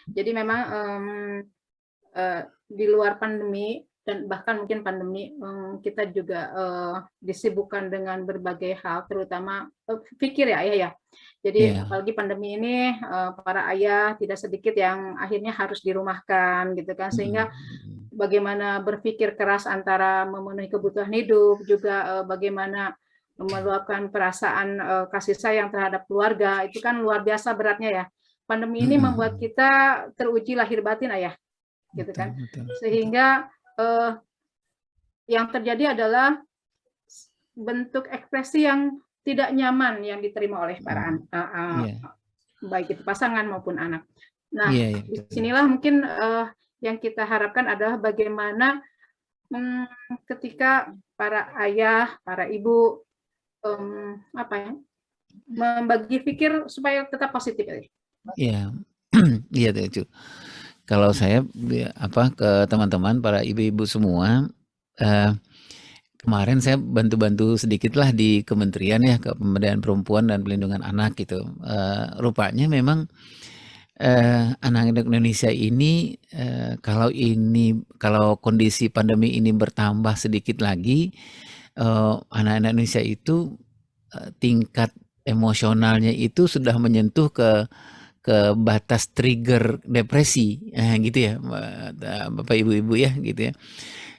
Jadi memang di luar pandemi dan bahkan mungkin pandemi, kita juga disibukkan dengan berbagai hal, terutama pikir ya ayah ya. Jadi Iya. apalagi pandemi ini para ayah tidak sedikit yang akhirnya harus dirumahkan gitu kan, sehingga Mm-mm. bagaimana berpikir keras antara memenuhi kebutuhan hidup, juga bagaimana meluapkan perasaan kasih sayang terhadap keluarga, itu kan luar biasa beratnya ya. Pandemi ini membuat Mm-mm. kita teruji lahir batin ayah, gitu Betul, kan. betul, betul. Sehingga yang terjadi adalah bentuk ekspresi yang tidak nyaman yang diterima oleh para Mm. Iya, baik itu pasangan maupun anak. Nah, iya, iya, betul. disinilah mungkin yang kita harapkan adalah bagaimana ketika para ayah, para ibu apa ya, membagi pikir supaya tetap positif. Iya, iya tuh. Kalau saya ke teman-teman para ibu-ibu semua, eh, kemarin saya bantu-bantu sedikit lah di kementerian ya, ke pemberdayaan perempuan dan pelindungan anak gitu. Rupanya memang anak-anak Indonesia ini kalau kondisi pandemi ini bertambah sedikit lagi, anak-anak Indonesia itu tingkat emosionalnya itu sudah menyentuh ke batas trigger depresi, gitu ya, Bapak Ibu-ibu ya, gitu ya.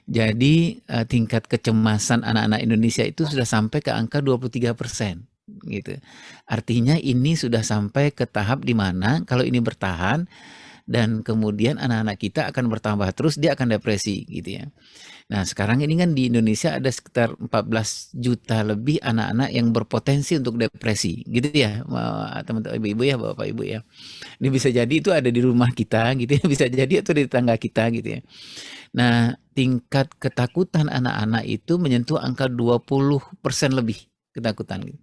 Jadi tingkat kecemasan anak-anak Indonesia itu sudah sampai ke angka 23%, gitu. Artinya ini sudah sampai ke tahap di mana kalau ini bertahan dan kemudian anak-anak kita akan bertambah terus, dia akan depresi, gitu ya. Nah, sekarang ini kan di Indonesia ada sekitar 14 juta lebih anak-anak yang berpotensi untuk depresi, gitu ya, teman-teman ibu-ibu ya, bapak ibu ya. Ini bisa jadi itu ada di rumah kita gitu ya, bisa jadi itu di tetangga kita gitu ya. Nah, tingkat ketakutan anak-anak itu menyentuh angka 20% lebih ketakutan gitu.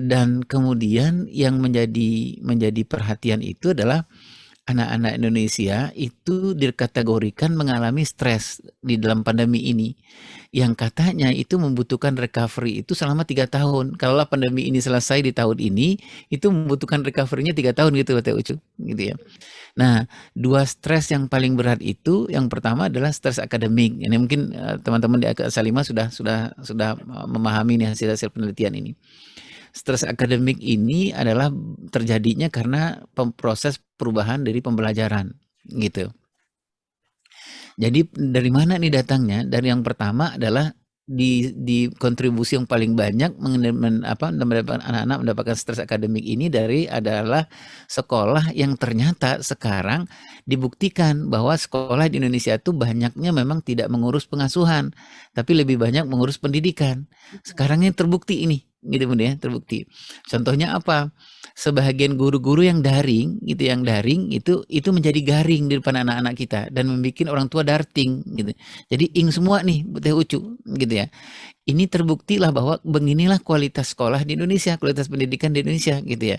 Dan kemudian yang menjadi perhatian itu adalah anak-anak Indonesia itu dikategorikan mengalami stres di dalam pandemi ini, yang katanya itu membutuhkan recovery itu selama 3 tahun. Kalau pandemi ini selesai di tahun ini, itu membutuhkan recovery-nya 3 tahun gitu, Teh Ucu, gitu ya. Nah, dua stres yang paling berat itu, yang pertama adalah stres akademik. Ini mungkin teman-teman di Salima sudah memahami nih hasil-hasil penelitian ini. Stres akademik ini adalah terjadinya karena proses perubahan dari pembelajaran, gitu. Jadi dari mana nih datangnya? Dari yang pertama adalah di kontribusi yang paling banyak mendapatkan anak-anak mendapatkan stres akademik ini adalah sekolah yang ternyata sekarang dibuktikan bahwa sekolah di Indonesia itu banyaknya memang tidak mengurus pengasuhan, tapi lebih banyak mengurus pendidikan. Sekarang ini terbukti ini, gitu ya, terbukti. Contohnya apa? Sebagian guru-guru yang daring itu menjadi garing di depan anak-anak kita dan membuat orang tua darting gitu. Jadi ing semua nih Teh Ucu gitu ya. Ini terbuktilah bahwa beginilah kualitas sekolah di Indonesia, kualitas pendidikan di Indonesia gitu ya.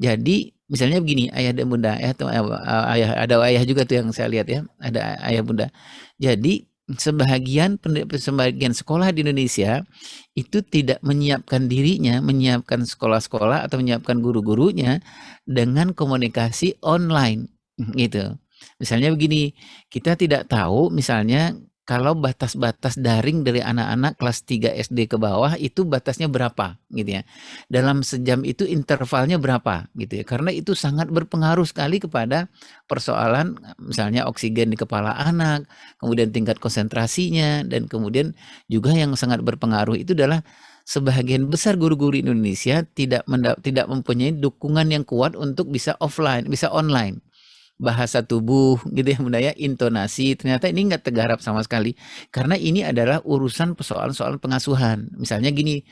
Jadi misalnya begini, ayah dan bunda ya, atau ayah juga tuh yang saya lihat ya, ada ayah bunda. Jadi sebagian sekolah di Indonesia itu tidak menyiapkan dirinya, menyiapkan sekolah-sekolah atau menyiapkan guru-gurunya dengan komunikasi online gitu. Misalnya begini, kita tidak tahu misalnya kalau batas-batas daring dari anak-anak kelas 3 SD ke bawah itu batasnya berapa gitu ya. Dalam sejam itu intervalnya berapa gitu ya. Karena itu sangat berpengaruh sekali kepada persoalan misalnya oksigen di kepala anak, kemudian tingkat konsentrasinya, dan kemudian juga yang sangat berpengaruh itu adalah sebagian besar guru-guru Indonesia tidak mempunyai dukungan yang kuat untuk bisa offline, bisa online. Bahasa tubuh gitu ya, budaya intonasi, ternyata ini nggak tergarap sama sekali karena ini adalah urusan persoalan-soal pengasuhan. Misalnya gini,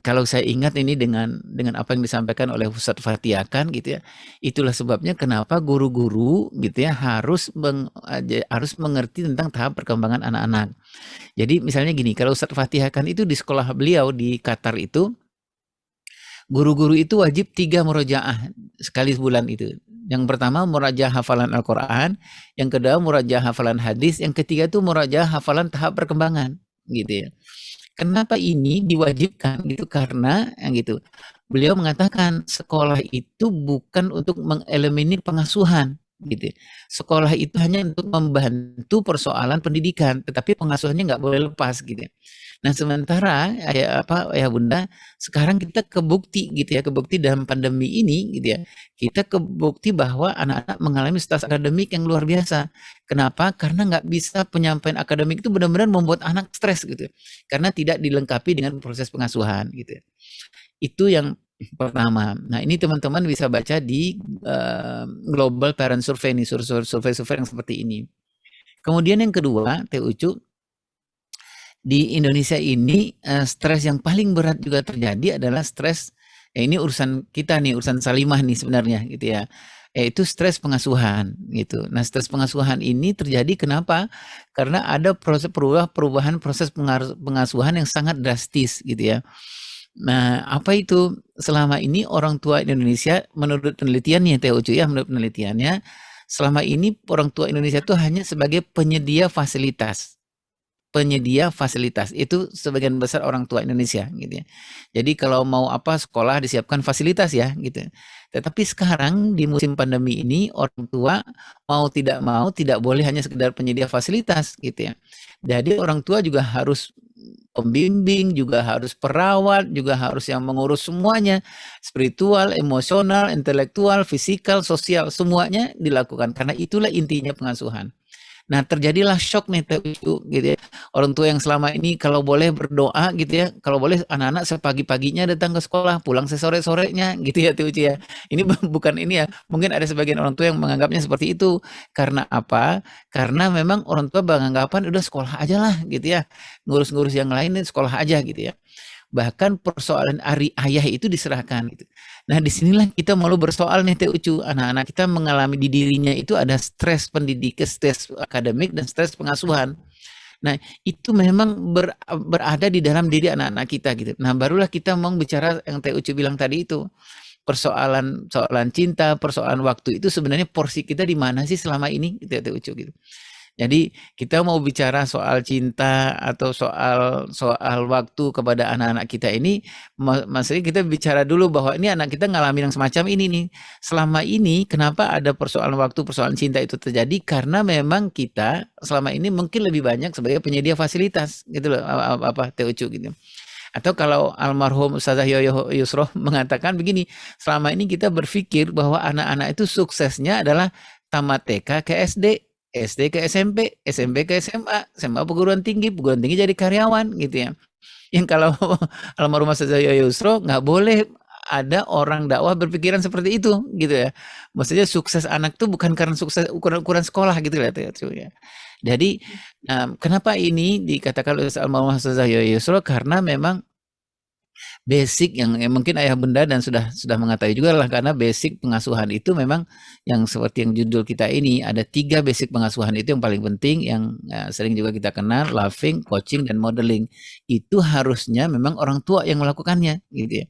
kalau saya ingat ini dengan apa yang disampaikan oleh Ustadz Fatiakan gitu ya, itulah sebabnya kenapa guru-guru gitu ya harus mengerti tentang tahap perkembangan anak-anak. Jadi misalnya gini, kalau Ustadz Fatihakan itu di sekolah beliau di Qatar itu, guru-guru itu wajib 3 murojaah sekali sebulan itu. Yang pertama murojaah hafalan Al-Quran, yang kedua murojaah hafalan hadis, yang ketiga itu murojaah hafalan tahap perkembangan gitu ya. Kenapa ini diwajibkan gitu? Karena gitu, beliau mengatakan sekolah itu bukan untuk mengeliminir pengasuhan gitu. Sekolah itu hanya untuk membantu persoalan pendidikan, tetapi pengasuhannya nggak boleh lepas gitu. Nah, sementara ayah bunda, sekarang kita kebukti gitu ya, kebukti dalam pandemi ini gitu ya, kita kebukti bahwa anak-anak mengalami stres akademik yang luar biasa. Kenapa? Karena nggak bisa penyampaian akademik itu benar-benar membuat anak stres gitu, karena tidak dilengkapi dengan proses pengasuhan gitu. Itu yang pertama. Nah, ini teman-teman bisa baca di Global Parent Survey nih, survei yang seperti ini. Kemudian yang kedua, Teh Ucu, di Indonesia ini stres yang paling berat juga terjadi adalah stres, ini urusan kita nih, urusan Salimah nih sebenarnya gitu ya, yaitu stres pengasuhan gitu. Nah, stres pengasuhan ini terjadi kenapa? Karena ada perubahan proses pengasuhan yang sangat drastis gitu ya. Nah, apa itu? Selama ini orang tua Indonesia menurut penelitiannya Teh Ucu ya, menurut penelitiannya selama ini orang tua Indonesia itu hanya sebagai penyedia fasilitas itu sebagian besar orang tua Indonesia gitu ya. Jadi kalau mau apa sekolah disiapkan fasilitas ya gitu. Tetapi sekarang di musim pandemi ini orang tua mau tidak boleh hanya sekedar penyedia fasilitas gitu ya. Jadi orang tua juga harus pembimbing, juga harus perawat, juga harus yang mengurus semuanya, spiritual, emosional, intelektual, fisikal, sosial, semuanya dilakukan karena itulah intinya pengasuhan. Nah, terjadilah shock nih Teh Ucu gitu ya. Orang tua yang selama ini kalau boleh berdoa gitu ya, kalau boleh anak-anak sepagi-paginya datang ke sekolah, pulang sesore-sorenya gitu ya Teh Ucu ya. Ini bukan ini ya, mungkin ada sebagian orang tua yang menganggapnya seperti itu. Karena apa? Karena memang orang tua beranggapan udah sekolah aja lah gitu ya. Ngurus-ngurus yang lain sekolah aja gitu ya. Bahkan persoalan ayah itu diserahkan gitu. Nah, disinilah kita malu bersoal nih Teh Ucu, anak-anak kita mengalami di dirinya itu ada stres pendidikan, stres akademik dan stres pengasuhan. Nah, itu memang berada di dalam diri anak-anak kita gitu. Nah, barulah kita mau bicara yang Teh Ucu bilang tadi itu. Persoalan cinta, persoalan waktu itu sebenarnya porsi kita di mana sih selama ini gitu ya Teh Ucu gitu. Jadi kita mau bicara soal cinta atau soal waktu kepada anak-anak kita ini, maksudnya kita bicara dulu bahwa ini anak kita ngalamin yang semacam ini nih. Selama ini kenapa ada persoalan waktu, persoalan cinta itu terjadi? Karena memang kita selama ini mungkin lebih banyak sebagai penyedia fasilitas gitu loh, Teh Ucu gitu. Atau kalau almarhum Ustazah Yoyo Yusroh mengatakan begini, selama ini kita berpikir bahwa anak-anak itu suksesnya adalah tamat TK ke SD, SD ke SMP, SMP ke SMA, SMA perguruan tinggi jadi karyawan gitu ya. Yang kalau almarhum Ustazah Yoyo Yusroh nggak boleh ada orang dakwah berpikiran seperti itu gitu ya. Maksudnya sukses anak tuh bukan karena sukses ukuran sekolah gitu ya. Jadi kenapa ini dikatakan oleh almarhum Ustazah Yoyo Yusroh? Karena memang basic yang mungkin ayah bunda dan sudah mengetahui juga lah, karena basic pengasuhan itu memang yang seperti yang judul kita ini ada 3 basic pengasuhan itu yang paling penting, yang sering juga kita kenal, loving, coaching, dan modeling. Itu harusnya memang orang tua yang melakukannya gitu ya.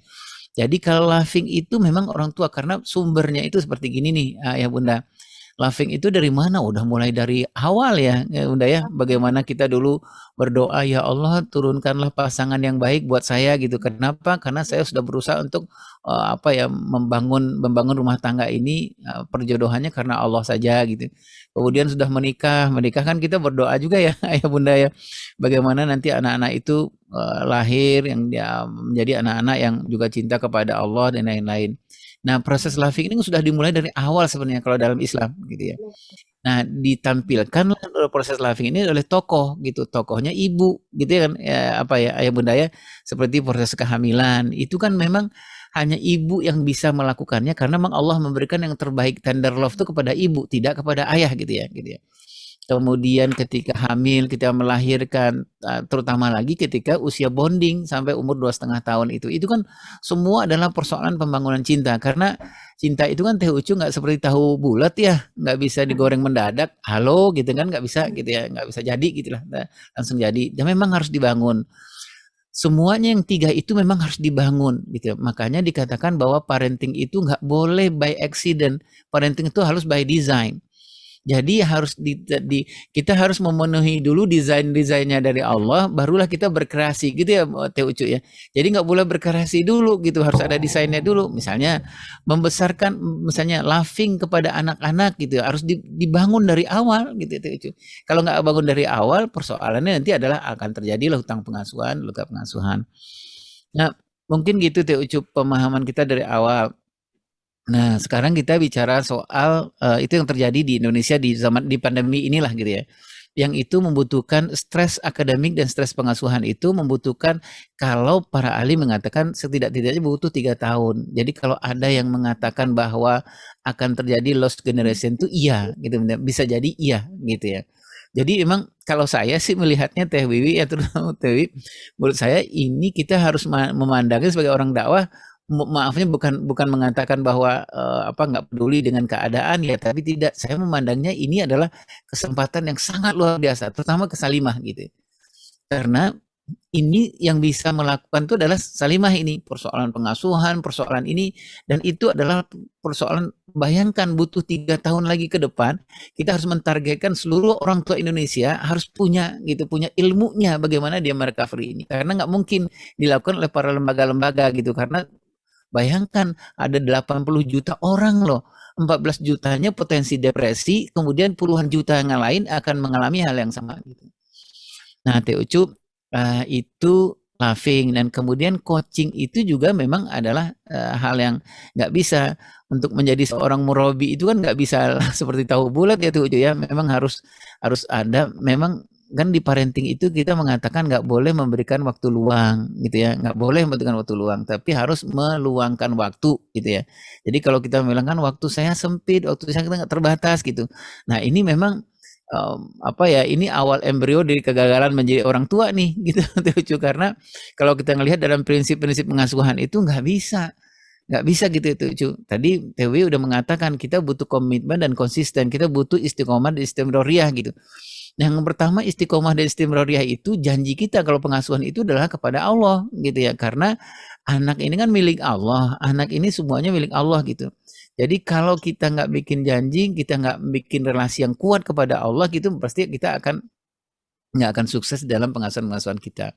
Jadi kalau loving itu memang orang tua, karena sumbernya itu seperti gini nih ayah bunda. Loving itu dari mana? Udah mulai dari awal ya bunda ya. Bagaimana kita dulu berdoa, ya Allah turunkanlah pasangan yang baik buat saya gitu. Kenapa? Karena saya sudah berusaha untuk membangun rumah tangga ini, perjodohannya karena Allah saja gitu. Kemudian sudah menikah kan kita berdoa juga ya ayah bunda ya. Bagaimana nanti anak-anak itu lahir yang dia menjadi anak-anak yang juga cinta kepada Allah dan lain-lain. Nah, proses loving ini sudah dimulai dari awal sebenarnya kalau dalam Islam gitu ya. Nah, ditampilkan proses loving ini oleh tokoh gitu. Tokohnya ibu gitu ya kan, ayah bunda ya, seperti proses kehamilan. Itu kan memang hanya ibu yang bisa melakukannya karena memang Allah memberikan yang terbaik, tender love itu kepada ibu, tidak kepada ayah gitu ya. Kemudian ketika hamil, kita melahirkan, terutama lagi ketika usia bonding sampai umur 2,5 tahun itu kan semua adalah persoalan pembangunan cinta. Karena cinta itu kan Teh Ucu nggak seperti tahu bulat ya, nggak bisa digoreng mendadak, halo gitu kan, nggak bisa gitu ya, nggak bisa jadi gitulah, langsung jadi. Dan memang harus dibangun. Semuanya yang 3 itu memang harus dibangun gitu. Makanya dikatakan bahwa parenting itu nggak boleh by accident, parenting itu harus by design. Jadi harus kita harus memenuhi dulu desainnya dari Allah, barulah kita berkreasi gitu ya, Teh Ucu ya. Jadi nggak boleh berkreasi dulu gitu, harus ada desainnya dulu. Misalnya membesarkan, misalnya laughing kepada anak-anak gitu, harus dibangun dari awal gitu ya, Teh Ucu. Kalau nggak bangun dari awal, persoalannya nanti adalah akan terjadilah hutang pengasuhan, luka pengasuhan. Nah, mungkin gitu Teh Ucu pemahaman kita dari awal. Nah, sekarang kita bicara soal itu yang terjadi di Indonesia di pandemi inilah gitu ya. Yang itu membutuhkan stres akademik dan stres pengasuhan itu membutuhkan, kalau para ahli mengatakan setidak-tidaknya butuh 3 tahun. Jadi kalau ada yang mengatakan bahwa akan terjadi lost generation itu iya gitu, bisa jadi iya gitu ya. Jadi memang kalau saya sih melihatnya Teh Wiwi ya, terutama Teh Wiwi, menurut saya ini kita harus memandangnya sebagai orang dakwah. Maafnya bukan mengatakan bahwa nggak peduli dengan keadaan ya, tapi tidak, saya memandangnya ini adalah kesempatan yang sangat luar biasa, terutama ke Salimah gitu. Karena ini yang bisa melakukan itu adalah Salimah ini, persoalan pengasuhan, persoalan ini, dan itu adalah persoalan, bayangkan butuh 3 tahun lagi ke depan, kita harus mentargetkan seluruh orang tua Indonesia harus punya gitu, punya ilmunya bagaimana dia merecovery ini. Karena nggak mungkin dilakukan oleh para lembaga-lembaga gitu, karena bayangkan ada 80 juta orang loh, 14 jutanya potensi depresi, kemudian puluhan juta yang lain akan mengalami hal yang sama gitu. Nah, Teh Ucup, itu laughing, dan kemudian coaching itu juga memang adalah hal yang nggak bisa. Untuk menjadi seorang murabi itu kan nggak bisa seperti tahu bulat ya Teh Ucup ya, memang harus ada, memang kan di parenting itu kita mengatakan nggak boleh memberikan waktu luang gitu ya, nggak boleh memberikan waktu luang, tapi harus meluangkan waktu gitu ya. Jadi kalau kita bilang kan waktu saya sempit, waktu saya nggak terbatas gitu. Nah ini memang ini awal embrio dari kegagalan menjadi orang tua nih gitu Teh, karena kalau kita ngelihat dalam prinsip-prinsip pengasuhan itu nggak bisa gitu Cu. Tadi TW udah mengatakan kita butuh komitmen dan konsisten, kita butuh istiqomah dan istimroriyah gitu. Yang pertama, istiqomah dan istimroriyah itu janji kita kalau pengasuhan itu adalah kepada Allah gitu ya, karena anak ini kan milik Allah, anak ini semuanya milik Allah gitu. Jadi kalau kita nggak bikin janji, kita nggak bikin relasi yang kuat kepada Allah gitu, pasti kita nggak akan sukses dalam pengasuhan kita.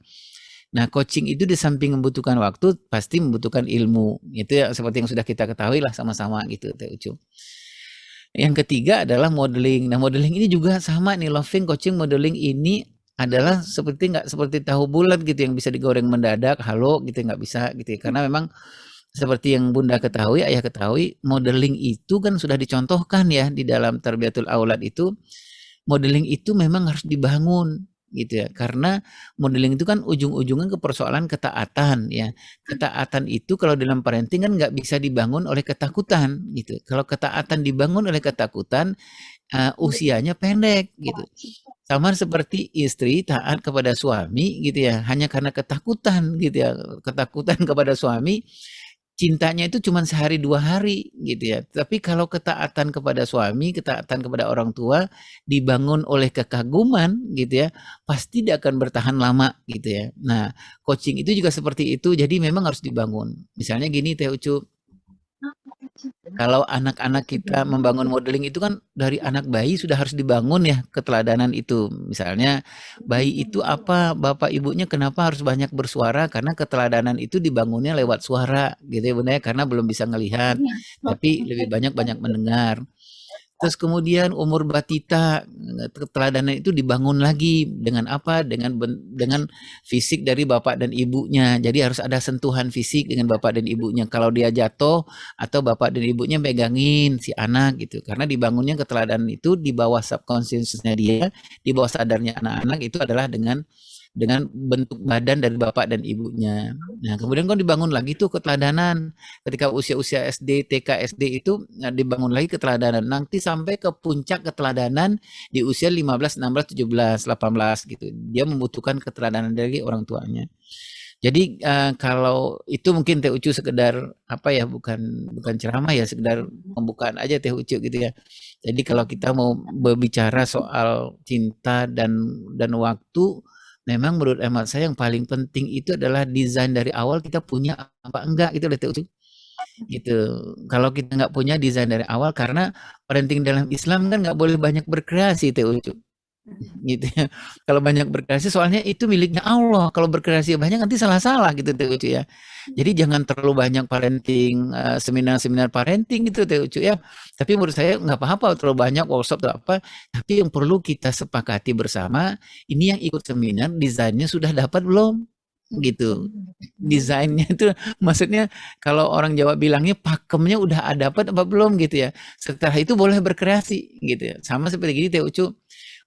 Nah, coaching itu di samping membutuhkan waktu, pasti membutuhkan ilmu. Itu ya seperti yang sudah kita ketahui lah sama-sama gitu, Teh Ucu. Yang ketiga adalah modeling. Nah, modeling ini juga sama nih, loving, coaching, modeling ini adalah nggak seperti tahu bulat gitu yang bisa digoreng mendadak, halo gitu, nggak bisa gitu ya. Karena memang seperti yang Bunda ketahui, Ayah ketahui, modeling itu kan sudah dicontohkan ya di dalam Tarbiyatul Aulad itu. Modeling itu memang harus dibangun gitu ya, karena modeling itu kan ujung-ujungnya ke persoalan ketaatan ya. Ketaatan itu kalau dalam parenting kan nggak bisa dibangun oleh ketakutan gitu. Kalau ketaatan dibangun oleh ketakutan, usianya pendek gitu. Sama seperti istri taat kepada suami gitu ya, hanya karena ketakutan gitu ya, ketakutan kepada suami, cintanya itu cuma sehari 2 hari gitu ya. Tapi kalau ketaatan kepada suami, ketaatan kepada orang tua dibangun oleh kekaguman gitu ya, pasti dia akan bertahan lama gitu ya. Nah, coaching itu juga seperti itu, jadi memang harus dibangun. Misalnya gini Teh Ucu, kalau anak-anak kita membangun modeling itu kan dari anak bayi sudah harus dibangun ya keteladanan itu. Misalnya bayi itu apa, bapak ibunya kenapa harus banyak bersuara, karena keteladanan itu dibangunnya lewat suara gitu ya Bunda ya, karena belum bisa ngelihat, tapi lebih banyak mendengar. Terus kemudian umur batita, keteladanan itu dibangun lagi dengan apa? Dengan fisik dari bapak dan ibunya. Jadi harus ada sentuhan fisik dengan bapak dan ibunya. Kalau dia jatuh atau bapak dan ibunya megangin si anak gitu. Karena dibangunnya keteladanan itu di bawah subconsciousnya dia, di bawah sadarnya anak-anak itu adalah dengan bentuk badan dari bapak dan ibunya. Nah, kemudian kan dibangun lagi tuh keteladanan. Ketika usia-usia SD, TK, SD itu dibangun lagi keteladanan. Nanti sampai ke puncak keteladanan di usia 15, 16, 17, 18 gitu. Dia membutuhkan keteladanan dari orang tuanya. Jadi kalau itu mungkin Teh Ucu sekedar bukan ceramah ya, sekedar pembukaan aja Teh Ucu gitu ya. Jadi kalau kita mau berbicara soal cinta dan waktu, memang menurut hemat saya yang paling penting itu adalah desain dari awal kita punya apa enggak gitu Teh Ucu. gitu. Kalau kita nggak punya desain dari awal, karena parenting dalam Islam kan nggak boleh banyak berkreasi, Teh Ucu. Gitu ya. Kalau banyak berkreasi soalnya itu miliknya Allah. Kalau berkreasi banyak nanti salah-salah gitu Teh Ucu ya. Jadi jangan terlalu banyak parenting, seminar-seminar parenting gitu Teh Ucu ya. Tapi menurut saya nggak apa-apa terlalu banyak workshop atau apa. Tapi yang perlu kita sepakati bersama, ini yang ikut seminar desainnya sudah dapat belum? Gitu. Desainnya itu maksudnya kalau orang Jawa bilangnya pakemnya udah dapat apa belum gitu ya. Setelah itu boleh berkreasi gitu ya. Sama seperti gini Teh Ucu,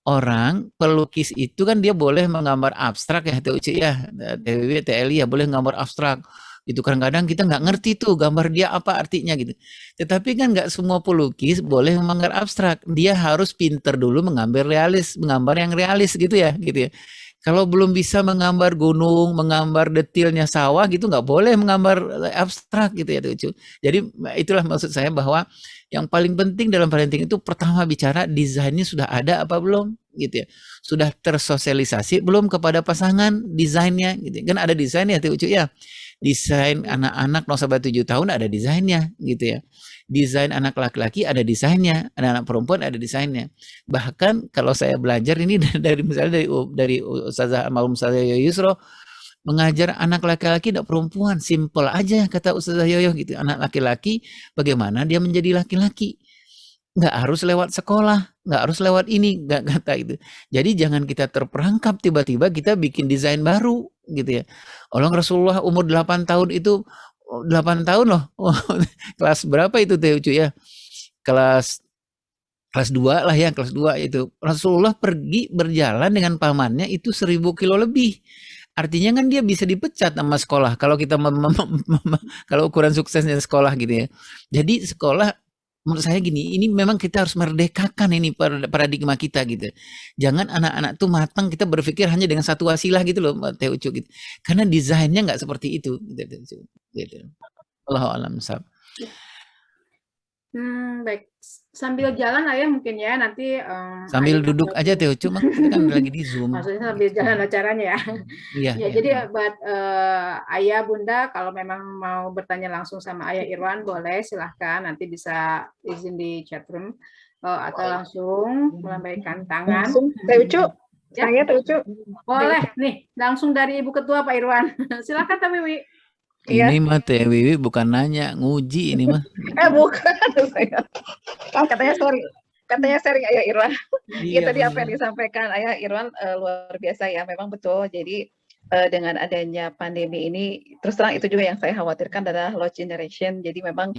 orang pelukis itu kan dia boleh menggambar abstrak ya Teh Uci ya, Teh Wiwi, Teh Eli ya boleh gambar abstrak. Itu kadang-kadang kita nggak ngerti tuh gambar dia apa artinya gitu. Tetapi kan nggak semua pelukis boleh menggambar abstrak. Dia harus pinter dulu menggambar realis, menggambar yang realis gitu ya. Kalau belum bisa menggambar gunung, menggambar detailnya sawah gitu, nggak boleh menggambar abstrak gitu ya Teh Ucu. Jadi itulah maksud saya bahwa yang paling penting dalam parenting itu pertama bicara desainnya sudah ada apa belum gitu ya. Sudah tersosialisasi belum kepada pasangan desainnya gitu. Kan ada desainnya Teh Ucu ya. Desain anak-anak 0 sampai 7 tahun ada desainnya gitu ya. Desain anak laki-laki ada desainnya, anak-anak perempuan ada desainnya. Bahkan kalau saya belajar ini dari misalnya dari Ustazah almarhum Ustazah Yoyo Yusro, mengajar anak laki-laki dan perempuan simple aja kata Ustazah Yoyo gitu. Anak laki-laki bagaimana dia menjadi laki-laki, nggak harus lewat sekolah, nggak harus lewat ini, nggak kata itu. Jadi jangan kita terperangkap tiba-tiba kita bikin desain baru gitu ya. Orang Rasulullah umur 8 tahun itu 8 tahun loh. Kelas berapa itu Teh Ucu ya? Kelas kelas 2 lah ya, kelas 2 itu. Rasulullah pergi berjalan dengan pamannya itu 1000 kilo lebih. Artinya kan dia bisa dipecat sama sekolah kalau kita kalau ukuran suksesnya sekolah gitu ya. Jadi sekolah menurut saya gini, ini memang kita harus merdekakan ini paradigma kita gitu. Jangan anak-anak tuh matang kita berpikir hanya dengan satu wasilah gitu loh, Teh Ucu gitu. Karena desainnya nggak seperti itu gitu. Gitu. Allahu a'lam bishawab. Baik. Sambil jalan Ayah mungkin ya nanti Sambil Ayah duduk aja Teh Ucu, kita kan lagi di Zoom. maksudnya sambil jalan acaranya ya. Iya, Ya, iya. jadi buat Ayah Bunda kalau memang mau bertanya langsung sama Ayah Irwan boleh silahkan nanti bisa izin di chat room atau langsung melambaikan tangan. Langsung Teh Ucu, Ya. saya Teh Ucu. Boleh nih langsung dari Ibu Ketua Pak Irwan. Silakan Teh Wiwi. Ini mah Teh Wiwi bukan nanya, nguji ini mah. Bukan saya. Katanya sharing Ayah Irwan. Iya tadi apa yang disampaikan Ayah Irwan luar biasa ya, memang betul. Jadi dengan adanya pandemi ini, terus terang itu juga yang saya khawatirkan adalah lost generation. Jadi memang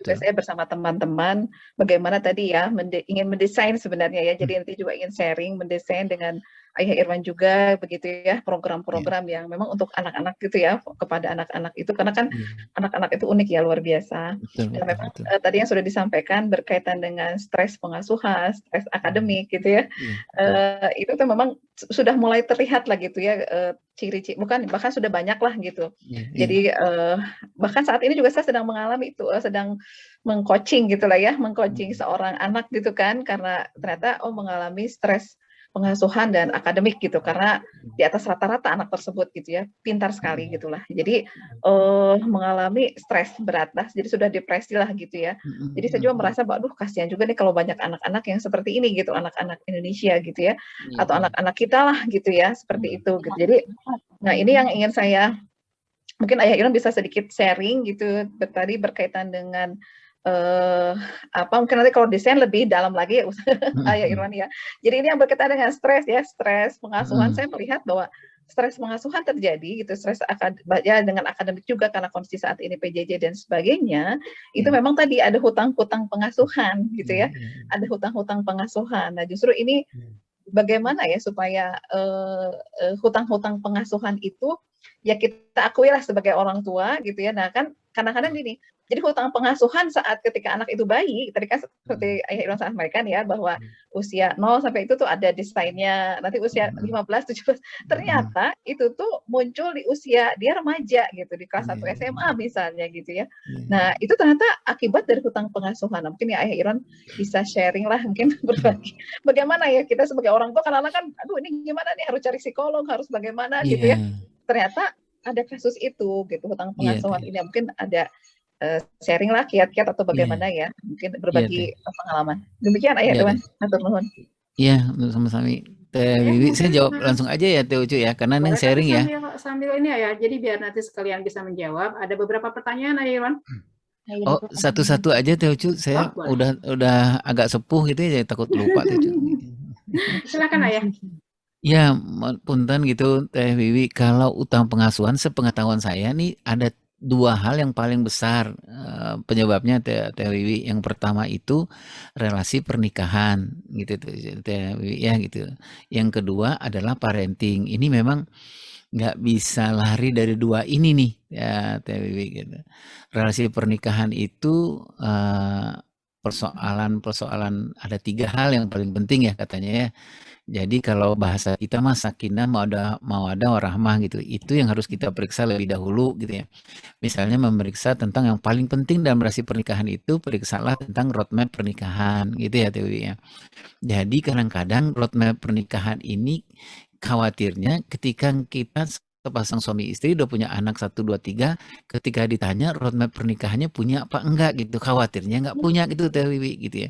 saya bersama teman-teman bagaimana tadi ya ingin mendesain sebenarnya ya. Jadi nanti juga ingin sharing mendesain dengan Ayah Irwan juga begitu ya, program-program yang memang untuk anak-anak gitu ya, kepada anak-anak itu karena kan anak-anak itu unik ya, luar biasa. Dan memang tadi yang sudah disampaikan berkaitan dengan stres pengasuhan, stres akademik gitu ya, itu tuh memang sudah mulai terlihat lah gitu ya, ciri-ciri bahkan sudah banyak lah gitu. Jadi bahkan saat ini juga saya sedang mengalami itu, sedang mengcoaching gitulah ya, mengcoaching seorang anak gitu kan, karena ternyata mengalami stres pengasuhan dan akademik gitu, karena di atas rata-rata anak tersebut gitu ya, pintar sekali gitulah. Jadi mengalami stres berat lah, jadi sudah depresi lah gitu ya. Jadi saya juga merasa, aduh kasihan juga nih kalau banyak anak-anak yang seperti ini gitu, anak-anak Indonesia gitu ya, atau anak-anak kita lah gitu ya, seperti itu gitu. Jadi, nah ini yang ingin saya, mungkin Ayah Irwan bisa sedikit sharing gitu, tadi berkaitan dengan mungkin nanti kalau desain lebih dalam lagi Ayah Irwan ya. Jadi ini yang berkaitan dengan stres ya, stres pengasuhan. Saya melihat bahwa stres pengasuhan terjadi gitu, stres ya dengan akademik juga karena kondisi saat ini PJJ dan sebagainya. Itu memang tadi ada hutang-hutang pengasuhan gitu ya, ada hutang-hutang pengasuhan. Nah justru ini bagaimana ya supaya hutang-hutang pengasuhan itu ya kita akuilah sebagai orang tua gitu ya. Nah kan kadang-kadang gini, jadi hutang pengasuhan saat ketika anak itu bayi, tadi kan seperti Ayah Irwan sampaikan ya, bahwa usia 0 sampai itu tuh ada desainnya, nanti usia 15, 17, ternyata itu tuh muncul di usia dia remaja gitu, di kelas 1 SMA misalnya gitu ya. Nah itu ternyata akibat dari hutang pengasuhan. Nah, mungkin ya Ayah Irwan bisa sharing lah, mungkin berbagi. Bagaimana ya kita sebagai orang tua, karena anak kan, aduh ini gimana nih, harus cari psikolog, harus bagaimana gitu ya. Ternyata ada kasus itu gitu, hutang pengasuhan ini. Mungkin ada sharing lah kiat-kiat atau Iya, bagaimana ya, mungkin iya Teh. berbagi pengalaman. Demikian Ayah Iya Irwan, Teh. matur nuhun. Iya, sama-sama. Teh Ya, Wiwi, saya mungkin jawab langsung aja ya Teh Ucu ya, karena neng boleh, tapi sharing ya. sambil ini ya, jadi biar nanti sekalian bisa menjawab. Ada beberapa pertanyaan, Irwan. Oh, satu-satu aja Teh Ucu, saya Oh, boleh. udah agak sepuh gitu ya, takut lupa Teh Ucu. Silakan Ayah. Ya, punten gitu Teh Wiwi, kalau utang pengasuhan sepengetahuan saya nih ada dua hal yang paling besar penyebabnya Teh Wiwi. Yang pertama itu relasi pernikahan gitu Teh Wiwi ya gitu. Yang kedua adalah parenting. Ini memang nggak bisa lari dari dua ini nih ya Teh Wiwi gitu. Relasi pernikahan itu persoalan ada 3 hal yang paling penting ya katanya ya. Jadi kalau bahasa kita mah sakinah mawaddah warahmah gitu. Itu yang harus kita periksa lebih dahulu gitu ya. Misalnya memeriksa tentang yang paling penting dalam relasi pernikahan itu, periksalah tentang roadmap pernikahan gitu ya Teh Wiwi ya. Jadi kadang-kadang roadmap pernikahan ini khawatirnya ketika kita sepasang suami istri udah punya anak 1, 2, 3, ketika ditanya roadmap pernikahannya punya apa enggak gitu, khawatirnya enggak punya gitu Teh Wiwi gitu ya.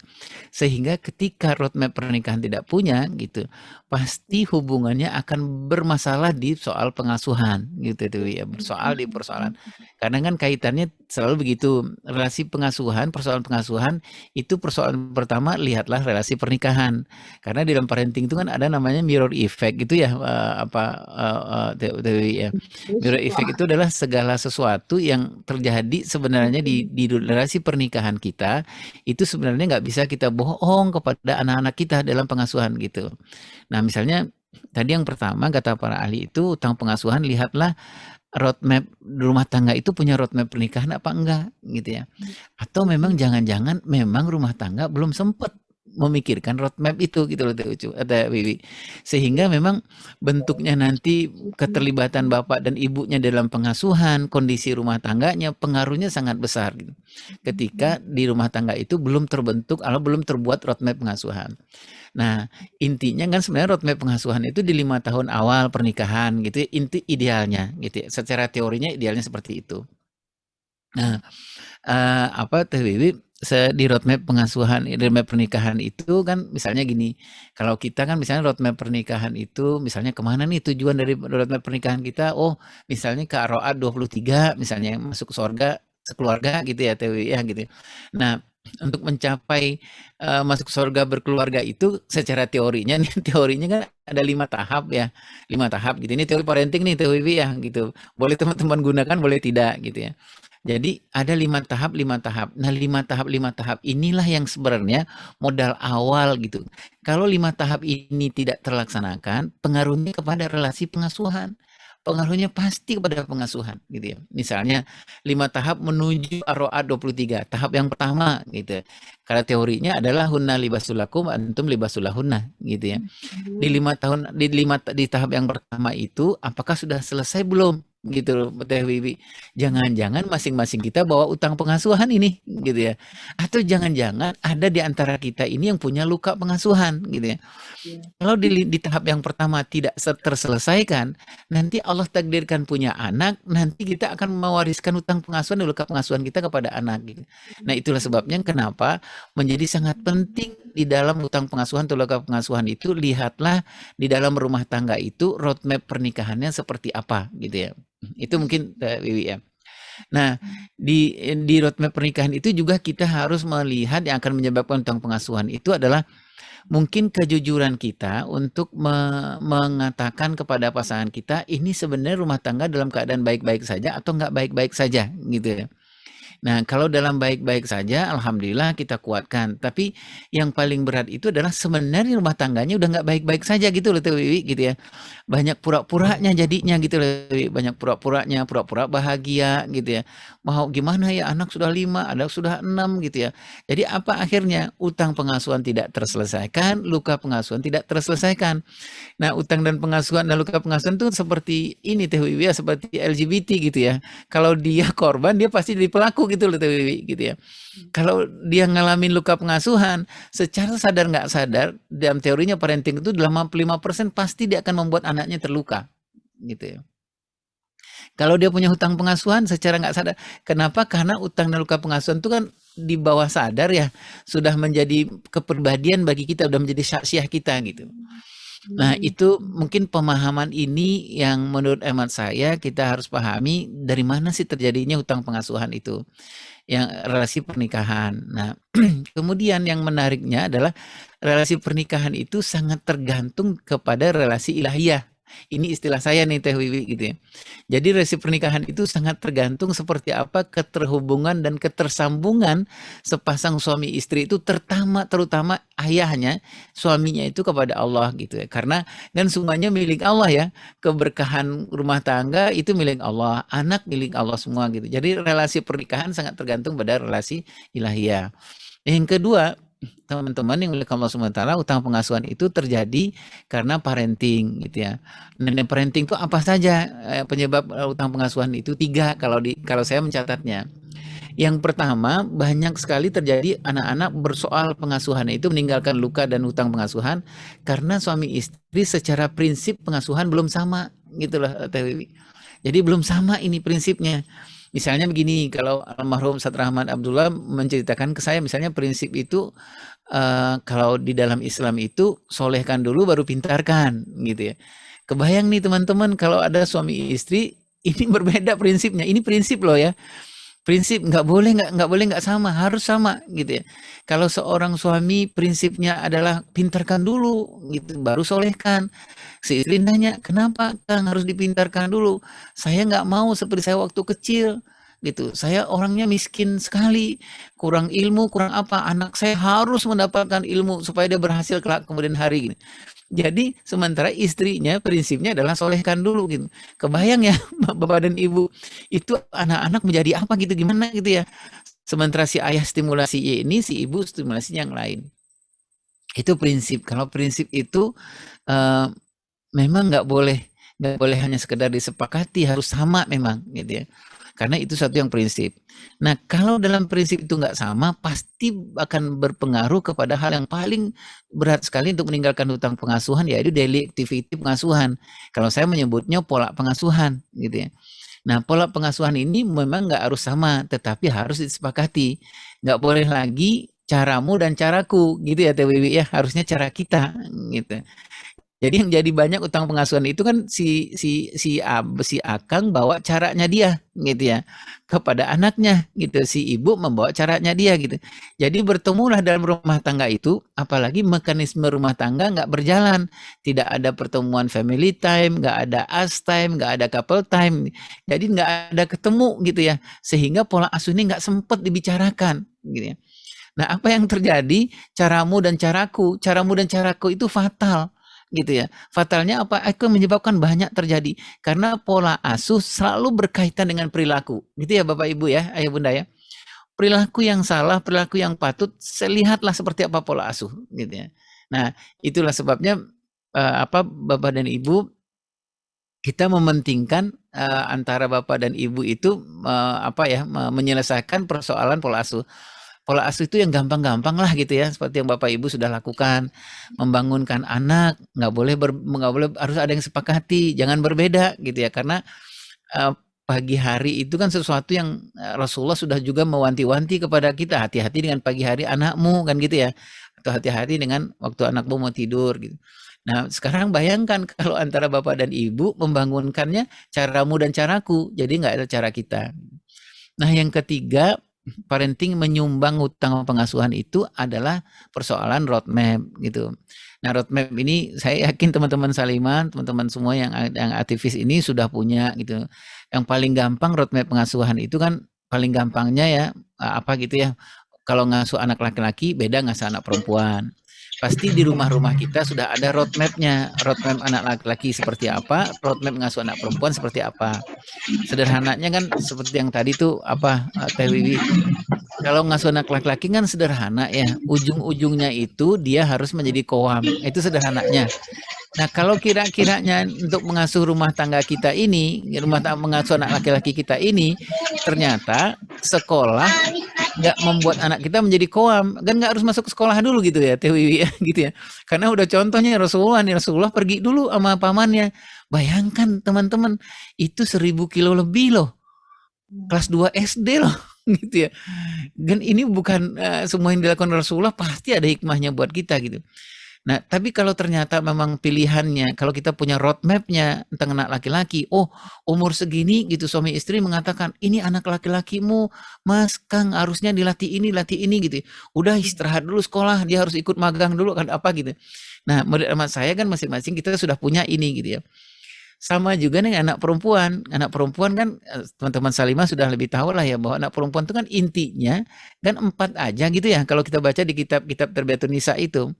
Sehingga ketika roadmap pernikahan tidak punya gitu, pasti hubungannya akan bermasalah di soal pengasuhan gitu Teh Wiwi ya, bersoal di persoalan. Karena kan kaitannya selalu begitu, relasi pengasuhan, persoalan pengasuhan itu persoalan pertama lihatlah relasi pernikahan. Karena di dalam parenting itu kan ada namanya mirror effect gitu ya, ya. Mirror effect itu adalah segala sesuatu yang terjadi sebenarnya di relasi pernikahan kita, itu sebenarnya nggak bisa kita bohong kepada anak-anak kita dalam pengasuhan gitu. Nah misalnya tadi yang pertama kata para ahli itu utang pengasuhan, lihatlah roadmap rumah tangga itu punya roadmap pernikahan apa enggak gitu ya. Atau memang jangan-jangan memang rumah tangga belum sempat memikirkan roadmap itu gitu loh Teh Ucu, Teh Wiwi. Sehingga memang bentuknya nanti keterlibatan bapak dan ibunya dalam pengasuhan, kondisi rumah tangganya pengaruhnya sangat besar gitu. Ketika di rumah tangga itu belum terbentuk atau belum terbuat roadmap pengasuhan. Nah, intinya kan sebenarnya roadmap pengasuhan itu di 5 tahun awal pernikahan gitu ya, inti idealnya gitu ya. Secara teorinya idealnya seperti itu. Nah, Teh Wiwi, di roadmap pengasuhan, roadmap pernikahan itu kan misalnya gini, kalau kita kan misalnya roadmap pernikahan itu misalnya kemana nih tujuan dari roadmap pernikahan kita, oh misalnya ke Ar-Ra'd 23 misalnya masuk surga sekeluarga gitu ya Teh Wiwi ya gitu. Nah, untuk mencapai masuk surga berkeluarga itu secara teorinya nih teorinya kan ada 5 tahap ya, 5 tahap gitu. Ini teori parenting nih Teh Wiwi ya gitu. Boleh teman-teman gunakan, boleh tidak gitu ya. Jadi ada 5 tahap, 5 tahap. Nah 5 tahap inilah yang sebenarnya modal awal gitu. Kalau 5 tahap ini tidak terlaksanakan, pengaruhnya kepada relasi pengasuhan. Pengaruhnya pasti kepada pengasuhan gitu ya. Misalnya 5 tahap menuju Ar-Ra'd 23. Tahap yang pertama gitu. Karena teorinya adalah hunna libasul lakum antum libasul lahunna gitu ya. Di tahap yang pertama itu apakah sudah selesai belum gitu loh Teh Wiwi. Jangan-jangan masing-masing kita bawa utang pengasuhan ini gitu ya. Atau jangan-jangan ada di antara kita ini yang punya luka pengasuhan gitu ya. Kalau di tahap yang pertama tidak terselesaikan, nanti Allah takdirkan punya anak, nanti kita akan mewariskan utang pengasuhan dan luka pengasuhan kita kepada anak gitu. Nah, itulah sebabnya kenapa menjadi sangat penting di dalam utang pengasuhan atau luka pengasuhan itu, lihatlah di dalam rumah tangga itu roadmap pernikahannya seperti apa gitu ya. Itu mungkin Wiwi ya. Nah, di roadmap pernikahan itu juga kita harus melihat yang akan menyebabkan utang pengasuhan itu adalah mungkin kejujuran kita untuk mengatakan kepada pasangan kita ini sebenarnya rumah tangga dalam keadaan baik-baik saja atau nggak baik-baik saja gitu ya. Nah, kalau dalam baik-baik saja, alhamdulillah kita kuatkan. Tapi yang paling berat itu adalah sebenarnya rumah tangganya udah nggak baik-baik saja gitu loh Teh Wiwi gitu ya. Banyak pura-puranya jadinya gitu loh, banyak pura-puranya, pura-pura bahagia gitu ya. Mau gimana ya anak sudah 5, anak sudah 6 gitu ya. Jadi apa akhirnya? Utang pengasuhan tidak terselesaikan, luka pengasuhan tidak terselesaikan. Nah, utang dan pengasuhan dan luka pengasuhan itu seperti ini Teh Wiwi ya, seperti LGBT gitu ya. Kalau dia korban, dia pasti jadi pelaku gitu loh Teh Wiwi gitu ya. Kalau dia ngalamin luka pengasuhan, secara sadar nggak sadar, dalam teorinya parenting itu 85% pasti dia akan membuat anaknya terluka gitu ya. Kalau dia punya hutang pengasuhan secara nggak sadar, kenapa? Karena utang dan luka pengasuhan itu kan di bawah sadar ya, sudah menjadi kepribadian bagi kita, sudah menjadi syakhsiah kita gitu. Nah, itu mungkin pemahaman ini yang menurut hemat saya kita harus pahami dari mana sih terjadinya hutang pengasuhan itu, yang relasi pernikahan. Nah, kemudian yang menariknya adalah relasi pernikahan itu sangat tergantung kepada relasi ilahiyah. Ini istilah saya nih Teh Wiwi gitu ya. Jadi relasi pernikahan itu sangat tergantung seperti apa keterhubungan dan ketersambungan sepasang suami istri itu, terutama ayahnya, suaminya itu kepada Allah gitu ya. Karena kan semuanya milik Allah ya. Keberkahan rumah tangga itu milik Allah, anak milik Allah semua gitu. Jadi relasi pernikahan sangat tergantung pada relasi ilahiyah. Yang kedua, teman-teman yang oleh Allah SWT, utang pengasuhan itu terjadi karena parenting gitu ya. Dan parenting itu apa saja penyebab utang pengasuhan itu? 3 kalau saya mencatatnya. Yang pertama, banyak sekali terjadi anak-anak bersoal pengasuhan itu meninggalkan luka dan utang pengasuhan karena suami istri secara prinsip pengasuhan belum sama gitu loh Teh Wiwi. Jadi belum sama ini prinsipnya. Misalnya begini, kalau almarhum Ustaz Rahman Abdullah menceritakan ke saya, misalnya prinsip itu kalau di dalam Islam itu solehkan dulu baru pintarkan gitu ya. Kebayang nih teman-teman kalau ada suami istri ini berbeda prinsipnya. Ini prinsip loh ya. Prinsip nggak boleh nggak sama, harus sama gitu ya. Kalau seorang suami prinsipnya adalah pintarkan dulu gitu, baru solehkan. Si istri nanya, kenapa Kang harus dipintarkan dulu? Saya nggak mau seperti saya waktu kecil gitu. Saya orangnya miskin sekali, kurang ilmu, kurang apa. Anak saya harus mendapatkan ilmu supaya dia berhasil kelak kemudian hari gitu. Jadi sementara istrinya prinsipnya adalah solehkan dulu gitu. Kebayang ya Bapak dan Ibu, itu anak-anak menjadi apa gitu, gimana gitu ya. Sementara si ayah stimulasi ini, si ibu stimulasi yang lain. Itu prinsip. Kalau prinsip itu memang nggak boleh hanya sekedar disepakati, harus sama memang gitu ya. Karena itu satu yang prinsip. Nah, kalau dalam prinsip itu nggak sama, pasti akan berpengaruh kepada hal yang paling berat sekali untuk meninggalkan hutang pengasuhan, yaitu daily activity pengasuhan. Kalau saya menyebutnya pola pengasuhan, gitu ya. Nah, pola pengasuhan ini memang nggak harus sama, tetapi harus disepakati. Nggak boleh lagi caramu dan caraku, gitu ya Teh Wiwi ya. Harusnya cara kita, gitu. Jadi yang jadi banyak utang pengasuhan itu kan si Akang bawa caranya dia gitu ya kepada anaknya gitu, si ibu membawa caranya dia gitu. Jadi bertemulah dalam rumah tangga itu, apalagi mekanisme rumah tangga nggak berjalan, tidak ada pertemuan family time, nggak ada us time, nggak ada couple time, jadi nggak ada ketemu gitu ya, sehingga pola asuh ini nggak sempat dibicarakan gitu ya. Nah, apa yang terjadi? Caramu dan caraku itu fatal. Gitu ya. Fatalnya apa? Itu menyebabkan banyak terjadi karena pola asuh selalu berkaitan dengan perilaku. Gitu ya Bapak Ibu ya, Ayah Bunda ya. Perilaku yang salah, perilaku yang patut, lihatlah seperti apa pola asuh gitu ya. Nah, itulah sebabnya Bapak dan Ibu, kita mementingkan antara Bapak dan Ibu itu menyelesaikan persoalan pola asuh. Pola asuh itu yang gampang-gampang lah gitu ya, seperti yang Bapak Ibu sudah lakukan, membangunkan anak, nggak boleh harus ada yang sepakati, jangan berbeda gitu ya, karena pagi hari itu kan sesuatu yang Rasulullah sudah juga mewanti-wanti kepada kita, hati-hati dengan pagi hari anakmu kan gitu ya, atau hati-hati dengan waktu anakmu mau tidur gitu. Nah, sekarang bayangkan kalau antara Bapak dan Ibu membangunkannya caramu dan caraku, jadi nggak ada cara kita. Nah, yang ketiga, parenting menyumbang hutang pengasuhan itu adalah persoalan roadmap gitu. Nah, roadmap ini saya yakin teman-teman Saliman, teman-teman semua yang aktivis ini sudah punya gitu. Yang paling gampang roadmap pengasuhan itu kan paling gampangnya ya gitu ya. Kalau ngasuh anak laki-laki beda ngasuh anak perempuan. Pasti di rumah-rumah kita sudah ada roadmapnya, roadmap anak laki-laki seperti apa, roadmap ngasuh anak perempuan seperti apa. Sederhananya kan seperti yang tadi tuh Teh Wiwi, kalau ngasuh anak laki-laki kan sederhana ya, ujung-ujungnya itu dia harus menjadi qawam, itu sederhananya. Nah, kalau kira-kiranya untuk mengasuh rumah tangga kita ini, mengasuh anak laki-laki kita ini, ternyata sekolah nggak membuat anak kita menjadi koam, kan nggak harus masuk ke sekolah dulu gitu ya, Teh Wiwi ya, gitu ya. Karena udah contohnya Rasulullah nih, Rasulullah pergi dulu sama pamannya. Bayangkan teman-teman, itu 1000 kilo lebih loh, kelas 2 SD loh, gitu ya. Dan ini bukan semua yang dilakukan Rasulullah pasti ada hikmahnya buat kita gitu. Nah, tapi kalau ternyata memang pilihannya, kalau kita punya roadmap-nya tentang anak laki-laki, oh umur segini gitu suami istri mengatakan, ini anak laki-lakimu, Mas Kang harusnya dilatih ini gitu. Udah istirahat dulu sekolah, dia harus ikut magang dulu kan apa gitu. Nah, menurut hemat saya kan masing-masing kita sudah punya ini gitu ya. Sama juga dengan anak perempuan. Anak perempuan kan teman-teman Salimah sudah lebih tahu lah ya bahwa anak perempuan itu kan intinya kan 4 aja gitu ya. Kalau kita baca di kitab-kitab Terbiatun Nisa itu.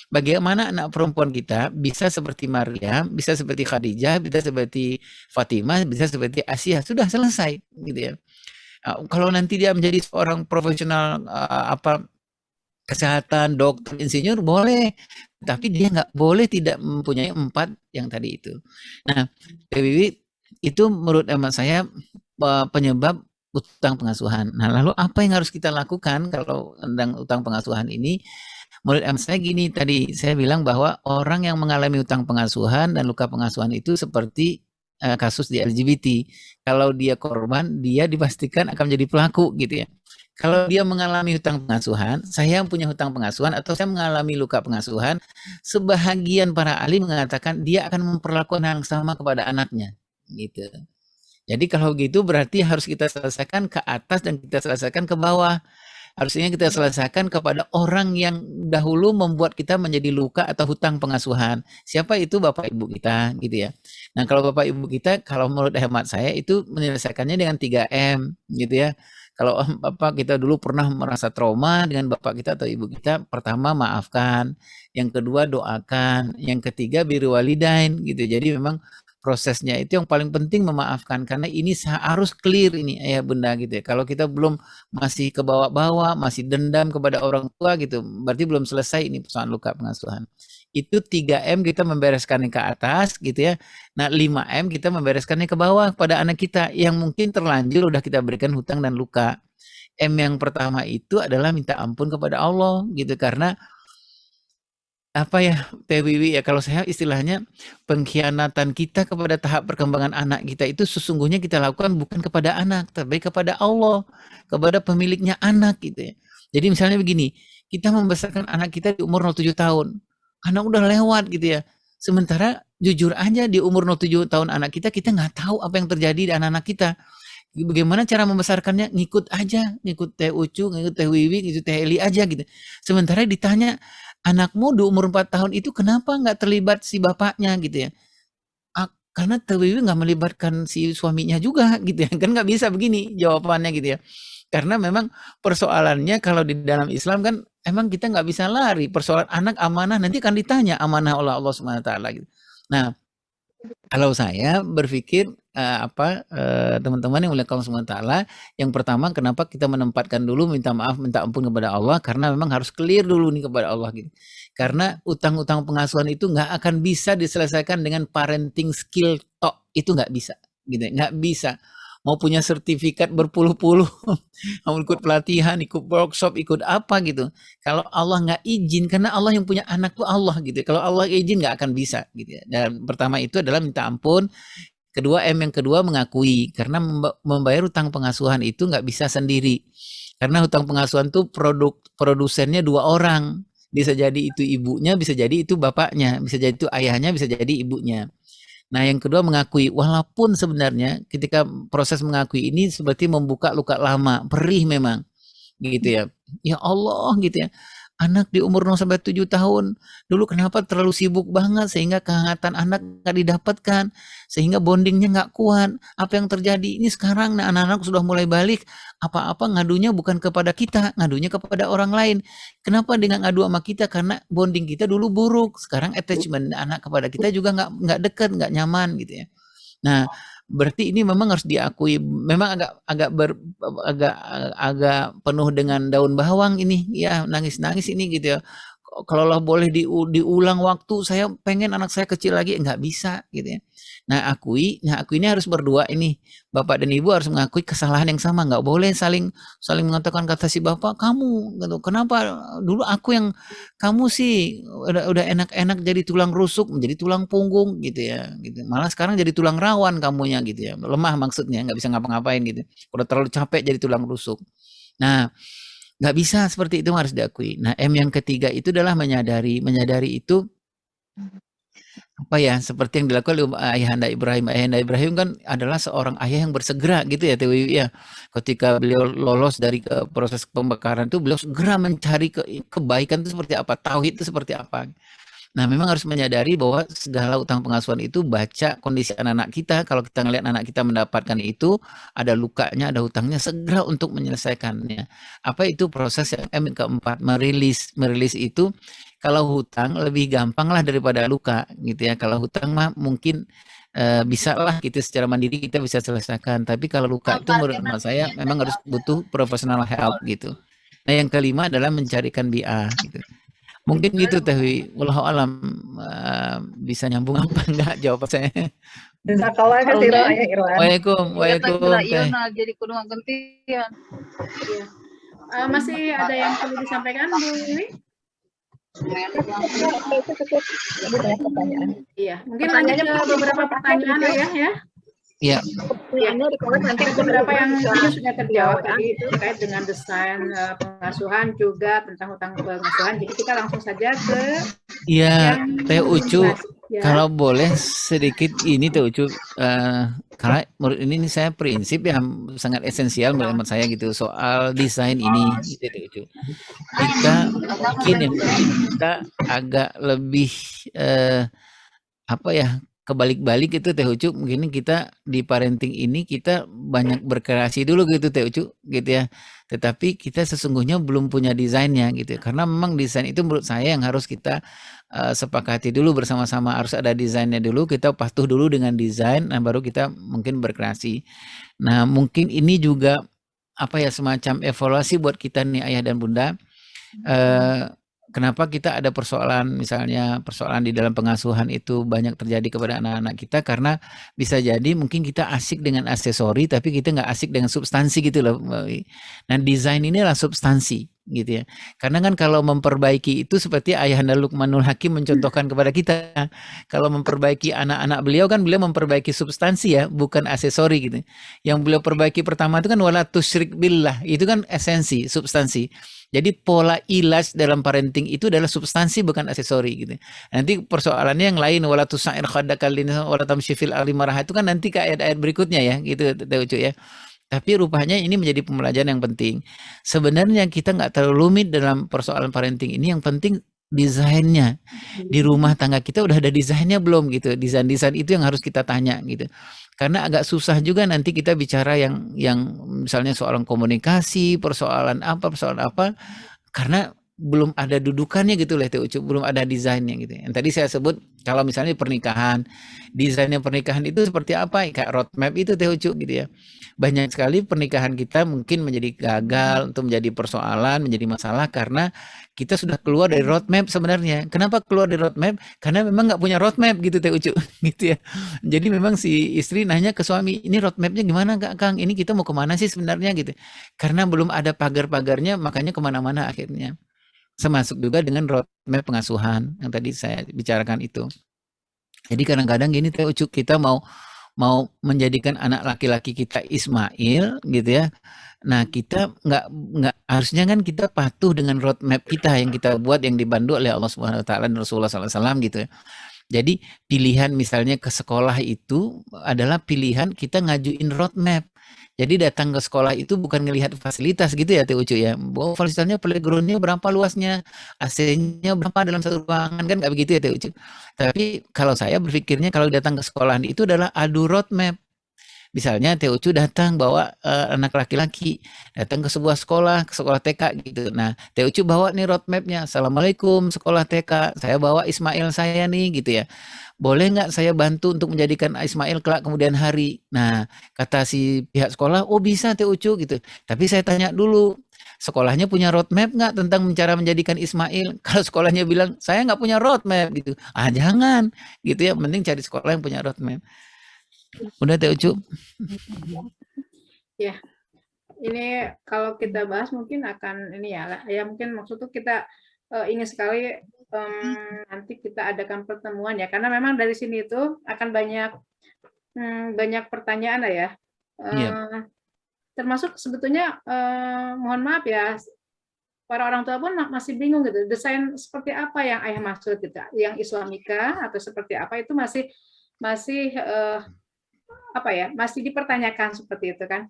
Bagaimana anak perempuan kita bisa seperti Maryam, bisa seperti Khadijah, bisa seperti Fatimah, bisa seperti Asia, sudah selesai gitu ya. Kalau nanti dia menjadi seorang profesional kesehatan, dokter, insinyur boleh, tapi dia nggak boleh tidak mempunyai 4 yang tadi itu. Nah, Wiwi, itu menurut hemat saya penyebab utang pengasuhan. Nah, lalu apa yang harus kita lakukan kalau tentang utang pengasuhan ini? Menurut saya gini, tadi saya bilang bahwa orang yang mengalami utang pengasuhan dan luka pengasuhan itu seperti kasus di LGBT. Kalau dia korban, dia dipastikan akan menjadi pelaku gitu ya. Kalau dia mengalami hutang pengasuhan, saya yang punya hutang pengasuhan atau saya mengalami luka pengasuhan, sebahagian para ahli mengatakan dia akan memperlakukan hal yang sama kepada anaknya gitu. Jadi kalau gitu berarti harus kita selesaikan ke atas dan kita selesaikan ke bawah. Harusnya kita selesaikan kepada orang yang dahulu membuat kita menjadi luka atau hutang pengasuhan. Siapa itu? Bapak Ibu kita gitu ya. Nah, kalau Bapak Ibu kita, kalau menurut hemat saya itu menyelesaikannya dengan 3M gitu ya. Kalau Bapak kita dulu pernah merasa trauma dengan Bapak kita atau Ibu kita, pertama maafkan, yang kedua doakan, yang ketiga birrul walidain gitu. Jadi memang prosesnya itu yang paling penting memaafkan, karena ini harus clear ini ayah bunda gitu ya. Kalau kita belum masih ke bawah-bawah, masih dendam kepada orang tua gitu, berarti belum selesai ini persoalan luka pengasuhan. Itu 3M kita membereskannya ke atas gitu ya. Nah 5M kita membereskannya ke bawah pada anak kita yang mungkin terlanjur udah kita berikan hutang dan luka. M yang pertama itu adalah minta ampun kepada Allah gitu, karena apa ya, Teh Wiwi ya, kalau saya istilahnya pengkhianatan kita kepada tahap perkembangan anak kita itu sesungguhnya kita lakukan bukan kepada anak, tapi kepada Allah, kepada pemiliknya anak gitu ya. Jadi misalnya begini, kita membesarkan anak kita di umur 07 tahun, anak udah lewat gitu ya. Sementara jujur aja di umur 07 tahun anak kita nggak tahu apa yang terjadi di anak-anak kita. Bagaimana cara membesarkannya? Ngikut aja, ngikut Teh Ucu, ngikut Teh Wiwi, ngikut Teh Eli aja gitu. Sementara ditanya, anakmu di umur 4 tahun itu kenapa nggak terlibat si bapaknya gitu ya? Karena Teh Wiwi nggak melibatkan si suaminya juga gitu ya. Kan nggak bisa begini jawabannya gitu ya. Karena memang persoalannya kalau di dalam Islam kan emang kita nggak bisa lari. Persoalan anak amanah nanti akan ditanya amanah oleh Allah Subhanahu wa taala gitu. Nah, kalau saya berpikir teman-teman yang mulia Allah Subhanahu wa taala, yang pertama kenapa kita menempatkan dulu minta maaf, minta ampun kepada Allah, karena memang harus clear dulu nih kepada Allah gitu. Karena utang-utang pengasuhan itu nggak akan bisa diselesaikan dengan parenting skill tok, itu nggak bisa gitu, nggak bisa. Mau punya sertifikat berpuluh-puluh, mau ikut pelatihan, ikut workshop, ikut apa gitu. Kalau Allah nggak izin, karena Allah yang punya anak tuh Allah gitu. Kalau Allah izin nggak akan bisa gitu ya. Dan pertama itu adalah minta ampun. Kedua yang kedua mengakui, karena membayar hutang pengasuhan itu nggak bisa sendiri. Karena hutang pengasuhan tuh produsennya 2 orang. Bisa jadi itu ibunya, bisa jadi itu bapaknya, bisa jadi itu ayahnya, bisa jadi ibunya. Nah, yang kedua mengakui, walaupun sebenarnya ketika proses mengakui ini seperti membuka luka lama, perih memang, gitu ya. Ya Allah, gitu ya. Anak di umur 0 sampai 7 tahun, dulu kenapa terlalu sibuk banget sehingga kehangatan anak nggak didapatkan, sehingga bondingnya nggak kuat. Apa yang terjadi ini sekarang? Nah, anak-anak sudah mulai balik, apa-apa ngadunya bukan kepada kita, ngadunya kepada orang lain. Kenapa dengan ngadu sama kita? Karena bonding kita dulu buruk. Sekarang attachment anak kepada kita juga nggak dekat, nggak nyaman gitu ya. Nah, berarti ini memang harus diakui, memang agak penuh dengan daun bawang ini ya, nangis-nangis ini gitu ya. kalaulah boleh diulang waktu, saya pengen anak saya kecil lagi, nggak bisa gitu ya. Nah aku ini harus berdua ini, bapak dan ibu harus mengakui kesalahan yang sama, nggak boleh saling mengatakan kata si bapak, kamu gitu, kenapa dulu aku yang, kamu sih udah enak-enak jadi tulang rusuk menjadi tulang punggung gitu ya, gitu. Malah sekarang jadi tulang rawan kamunya gitu ya, lemah maksudnya, nggak bisa ngapa-ngapain gitu. Udah terlalu capek jadi tulang rusuk. Nah, nggak bisa seperti itu, harus diakui. Nah, M yang ketiga itu adalah menyadari itu apa ya, seperti yang dilakukan oleh Ayahanda Ibrahim. Ayahanda Ibrahim kan adalah seorang ayah yang bersegera gitu ya, Teh Wiwi ya. Ketika beliau lolos dari proses pembakaran itu, beliau segera mencari kebaikan itu seperti apa, tauhid itu seperti apa. Nah, memang harus menyadari bahwa segala utang pengasuhan itu baca kondisi anak-anak kita. Kalau kita ngelihat anak kita mendapatkan itu, ada lukanya, ada hutangnya, segera untuk menyelesaikannya. Apa itu proses yang keempat, merilis. Merilis itu kalau hutang lebih gampang lah daripada luka gitu ya. Kalau hutang mah mungkin bisa lah gitu secara mandiri kita bisa selesaikan. Tapi kalau luka itu menurut saya memang harus butuh professional help gitu. Nah, yang kelima adalah mencarikan bi'ah gitu. Mungkin gitu Teh Wi, wallahu alam, bisa nyambung apa enggak jawab saya. Jazakallah khairan ya Irwan. Waalaikum Teh. Jadi kudu ngagentian. Iya. Masih ada yang perlu disampaikan Bu Wiwi? Itu cukup. Jadi banyak pertanyaan. Iya, mungkin lanjut ke beberapa pertanyaan ya. Iya. Nanti beberapa yang mungkin sudah terjawab tadi terkait dengan desain pengasuhan juga tentang hutang pengasuhan. Jadi kita langsung saja ke Teh Ucu. Ya. Kalau boleh sedikit ini Teh Ucu, karena menurut ini saya prinsip yang sangat esensial menurut saya gitu soal desain ini gitu Teh Ucu. Kita mungkin kita agak lebih apa ya, kebalik-balik itu Teh Ucu, mungkin kita di parenting ini kita banyak berkreasi dulu gitu Teh Ucu gitu ya, tetapi kita sesungguhnya belum punya desainnya gitu ya. Karena memang desain itu menurut saya yang harus kita sepakati dulu bersama-sama, harus ada desainnya dulu, kita patuh dulu dengan desain, nah baru kita mungkin berkreasi. Nah mungkin ini juga apa ya, semacam evaluasi buat kita nih ayah dan bunda. Kenapa kita ada persoalan, misalnya persoalan di dalam pengasuhan itu banyak terjadi kepada anak-anak kita, karena bisa jadi mungkin kita asik dengan aksesori tapi kita nggak asik dengan substansi gitu loh. Nah desain inilah substansi gitu ya, karena kan kalau memperbaiki itu seperti Ayahanda Luqmanul Hakim mencontohkan kepada kita, kalau memperbaiki anak-anak beliau kan beliau memperbaiki substansi ya, bukan aksesori gitu. Yang beliau perbaiki pertama itu kan wala tusyrik billah, itu kan esensi, substansi. Jadi pola ilaj dalam parenting itu adalah substansi bukan aksesori gitu. Nanti persoalannya yang lain, wala tusair khadakal wala tamshi fil ardi maraha, itu kan nanti ke ayat-ayat berikutnya ya gitu Teh Ucu ya. Tapi rupanya ini menjadi pembelajaran yang penting. Sebenarnya kita nggak terlalu rumit dalam persoalan parenting ini, yang penting desainnya. Di rumah tangga kita udah ada desainnya belum gitu. Desain-desain itu yang harus kita tanya gitu. Karena agak susah juga nanti kita bicara yang misalnya soal komunikasi, persoalan apa, karena belum ada dudukannya gitu lah Teh Ucu, belum ada desainnya gitu. Yang tadi saya sebut kalau misalnya pernikahan, desainnya pernikahan itu seperti apa? Kayak roadmap itu Teh Ucu gitu ya. Banyak sekali pernikahan kita mungkin menjadi gagal, untuk menjadi persoalan, menjadi masalah karena kita sudah keluar dari roadmap sebenarnya. Kenapa keluar dari roadmap? Karena memang nggak punya roadmap gitu Teh Ucu gitu ya. Jadi memang si istri nanya ke suami, ini roadmapnya gimana Kang? Ini kita mau kemana sih sebenarnya gitu. Karena belum ada pagar-pagarnya, makanya kemana-mana akhirnya. Termasuk juga dengan roadmap pengasuhan yang tadi saya bicarakan itu. Jadi kadang-kadang gini Teh Ucu, kita mau menjadikan anak laki-laki kita Ismail gitu ya. Nah kita nggak harusnya kan kita patuh dengan roadmap kita yang kita buat, yang dibantu oleh Allah Subhanahu Wa Taala dan Rasulullah SAW gitu ya. Jadi pilihan misalnya ke sekolah itu adalah pilihan kita ngajuin roadmap. Jadi datang ke sekolah itu bukan ngelihat fasilitas gitu ya Teh Ucu ya. Bahwa fasilitasnya playgroundnya berapa luasnya, AC-nya berapa dalam satu ruangan, kan nggak begitu ya Teh Ucu. Tapi kalau saya berpikirnya kalau datang ke sekolahan itu adalah adu roadmap. Misalnya Teh Ucu datang bawa anak laki-laki, datang ke sebuah sekolah, ke sekolah TK gitu. Nah Teh Ucu bawa nih roadmapnya, Assalamualaikum sekolah TK, saya bawa Ismail saya nih gitu ya. Boleh nggak saya bantu untuk menjadikan Ismail kelak kemudian hari? Nah, kata si pihak sekolah, oh bisa Teh Ucu gitu. Tapi saya tanya dulu, sekolahnya punya roadmap nggak tentang cara menjadikan Ismail? Kalau sekolahnya bilang saya nggak punya roadmap gitu, jangan gitu ya, mending cari sekolah yang punya roadmap. Udah Teh Ucu? Ya, ini kalau kita bahas mungkin akan ini ya mungkin maksudnya kita ingin sekali nanti kita adakan pertemuan ya, karena memang dari sini itu akan banyak pertanyaan ya. Iya. Termasuk sebetulnya mohon maaf ya, para orang tua pun masih bingung gitu, desain seperti apa yang ayah maksud gitu, yang Islamika atau seperti apa itu masih apa ya, masih dipertanyakan seperti itu kan.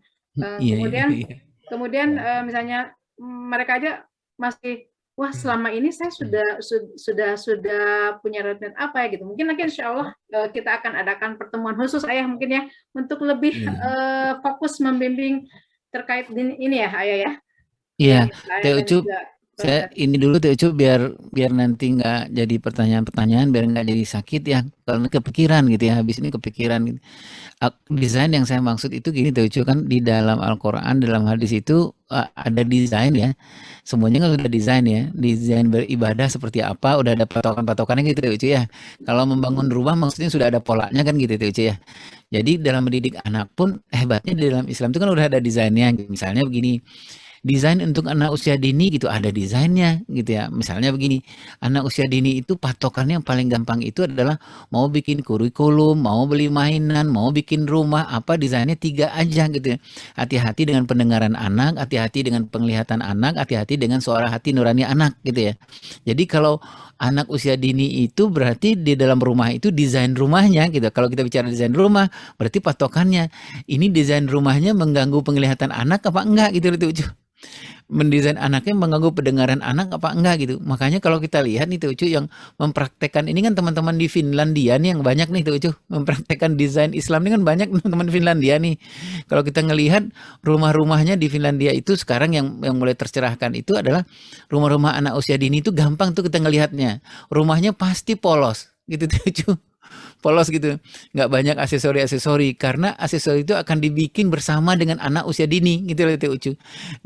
Kemudian misalnya mereka aja masih, wah selama ini saya sudah punya roadmap apa ya gitu. Mungkin nanti insya Allah kita akan adakan pertemuan khusus ayah mungkin ya, untuk lebih fokus membimbing terkait ini ya ayah ya. Iya, Teh Ucu, saya ini dulu Teh Ucu biar nanti nggak jadi pertanyaan-pertanyaan, biar nggak jadi sakit ya, karena kepikiran gitu ya, habis ini kepikiran gitu. Desain yang saya maksud itu gini Teh Ucu, kan di dalam Al-Quran, dalam hadis itu ada desain ya, semuanya kan sudah desain ya, desain beribadah seperti apa, udah ada patokan-patokannya gitu Teh Ucu ya. Kalau membangun rumah maksudnya sudah ada polanya kan gitu Teh Ucu ya. Jadi dalam mendidik anak pun hebatnya di dalam Islam itu kan udah ada desainnya. Misalnya begini, desain untuk anak usia dini gitu ada desainnya gitu ya. Misalnya begini, anak usia dini itu patokannya yang paling gampang itu adalah mau bikin kurikulum, mau beli mainan, mau bikin rumah, apa desainnya 3 aja gitu ya. Hati-hati dengan pendengaran anak, hati-hati dengan penglihatan anak, hati-hati dengan suara hati nurani anak gitu ya. Jadi kalau anak usia dini itu berarti di dalam rumah itu desain rumahnya gitu. Kalau kita bicara desain rumah, berarti patokannya ini desain rumahnya mengganggu penglihatan anak apa enggak gitu loh. Mendesain anaknya mengganggu pendengaran anak apa enggak gitu. Makanya kalau kita lihat nih Ucu yang mempraktekkan ini kan teman-teman di Finlandia nih yang banyak nih Ucu mempraktekkan desain Islam ini kan banyak teman-teman Finlandia nih. Kalau kita ngelihat rumah-rumahnya di Finlandia itu sekarang yang mulai tercerahkan itu adalah rumah-rumah anak usia dini itu gampang tuh kita ngelihatnya. Rumahnya pasti polos gitu Ucu. Polos gitu, nggak banyak aksesori-aksesori, karena aksesori itu akan dibikin bersama dengan anak usia dini gitu loh Teh Ucu.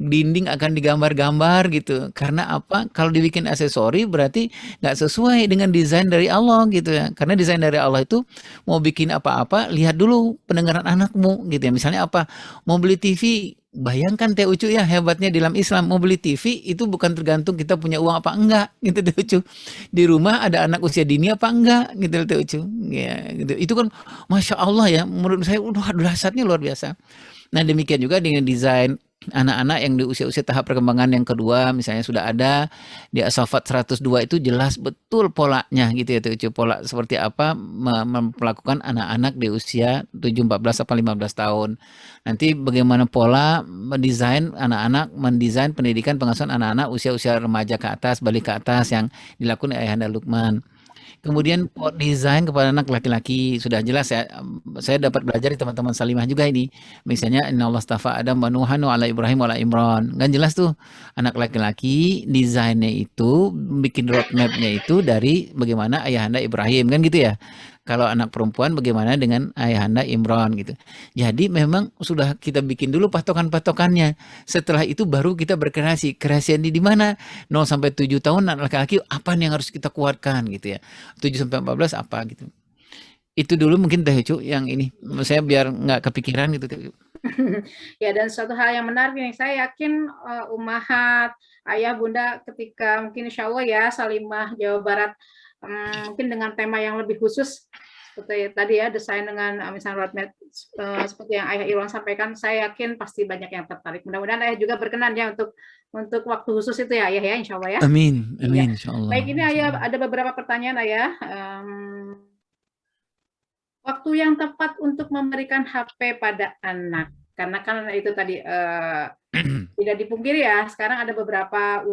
Dinding akan digambar-gambar gitu, karena apa? Kalau dibikin aksesori berarti nggak sesuai dengan desain dari Allah gitu ya. Karena desain dari Allah itu mau bikin apa-apa, lihat dulu pendengaran anakmu gitu ya. Misalnya apa? Mau beli TV, bayangkan Teh Ucu ya, hebatnya dalam Islam, mau beli TV itu bukan tergantung kita punya uang apa enggak gitu Teh Ucu. Di rumah ada anak usia dini apa enggak gitu Teh Ucu. Ya, gitu. Itu kan Masya Allah ya, menurut saya udah dahsyatnya luar biasa. Nah demikian juga dengan desain anak-anak yang di usia-usia tahap perkembangan yang kedua, misalnya sudah ada di As-Saffat 102 itu jelas betul polanya gitu ya Ucu, pola seperti apa melakukan anak-anak di usia 7, 14 atau 15 tahun. Nanti bagaimana pola mendesain anak-anak, mendesain pendidikan pengasuhan anak-anak usia-usia remaja ke atas, balik ke atas yang dilakukan oleh Ayahanda Luqman. Kemudian desain kepada anak laki-laki sudah jelas ya. Saya dapat belajar di teman-teman Salimah juga ini. Misalnya Innallaha astafa Adam wa Nuhan wa ala Ibrahim wa ala Imran. Kan jelas tuh anak laki-laki desainnya itu bikin roadmap-nya itu dari bagaimana ayahanda Ibrahim kan gitu ya. Kalau anak perempuan bagaimana dengan ayahanda Imran gitu. Jadi memang sudah kita bikin dulu patokan-patokannya. Setelah itu baru kita berkreasi. Kreasi di mana? 0 sampai 7 tahun anak laki-laki apa yang harus kita kuatkan gitu ya. 7 sampai 14 apa gitu. Itu dulu mungkin Teh Ucu yang ini. Saya biar nggak kepikiran gitu. Ya, dan suatu hal yang menarik nih, saya yakin Ummahat, ayah bunda ketika mungkin insya Allah ya Salimah Jawa Barat mungkin dengan tema yang lebih khusus seperti tadi ya, desain dengan misalnya roadmap seperti yang Ayah Irwan sampaikan, saya yakin pasti banyak yang tertarik. Mudah-mudahan Ayah juga berkenan ya untuk waktu khusus itu ya Ayah ya, insya Allah ya. Amin, amin, Ya. insya Allah. Baik, ini Ayah ada beberapa pertanyaan Ayah. Waktu yang tepat untuk memberikan HP pada anak, karena kan itu tadi tidak dipungkiri ya, sekarang ada beberapa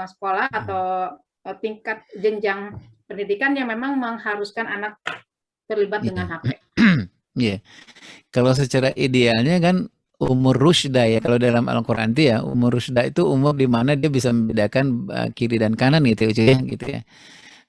sekolah atau tingkat jenjang pendidikan yang memang mengharuskan anak terlibat dengan HP. Iya. Kalau secara idealnya kan umur rusyda ya, kalau dalam Al-Quran itu ya, umur rusyda itu umur di mana dia bisa membedakan kiri dan kanan gitu ya.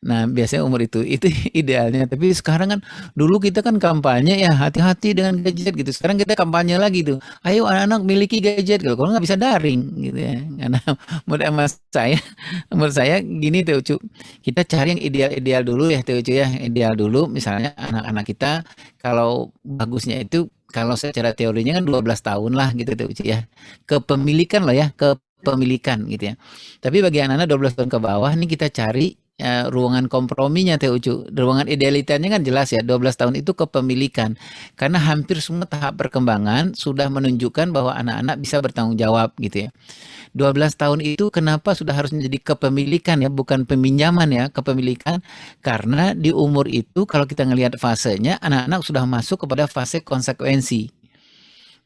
Nah, biasanya umur itu idealnya. Tapi sekarang kan dulu kita kan kampanye ya hati-hati dengan gadget gitu. Sekarang kita kampanye lagi tuh. Ayo anak-anak miliki gadget gitu. Kalau nggak bisa daring gitu ya. Karena menurut saya gini Teh Ucu. Kita cari yang ideal-ideal dulu ya Teh Ucu ya. Ideal dulu misalnya anak-anak kita kalau bagusnya itu kalau secara teorinya kan 12 tahun lah gitu Teh Ucu ya. Kepemilikan loh ya, kepemilikan gitu ya. Tapi bagi anak-anak 12 tahun ke bawah nih kita cari ruangan komprominya Teh Ucu. Ruangan idealitanya kan jelas ya, 12 tahun itu kepemilikan. Karena hampir semua tahap perkembangan sudah menunjukkan bahwa anak-anak bisa bertanggung jawab gitu ya. 12 tahun itu kenapa sudah harus menjadi kepemilikan ya, bukan peminjaman ya, kepemilikan. Karena di umur itu kalau kita ngelihat fasenya, anak-anak sudah masuk kepada fase konsekuensi.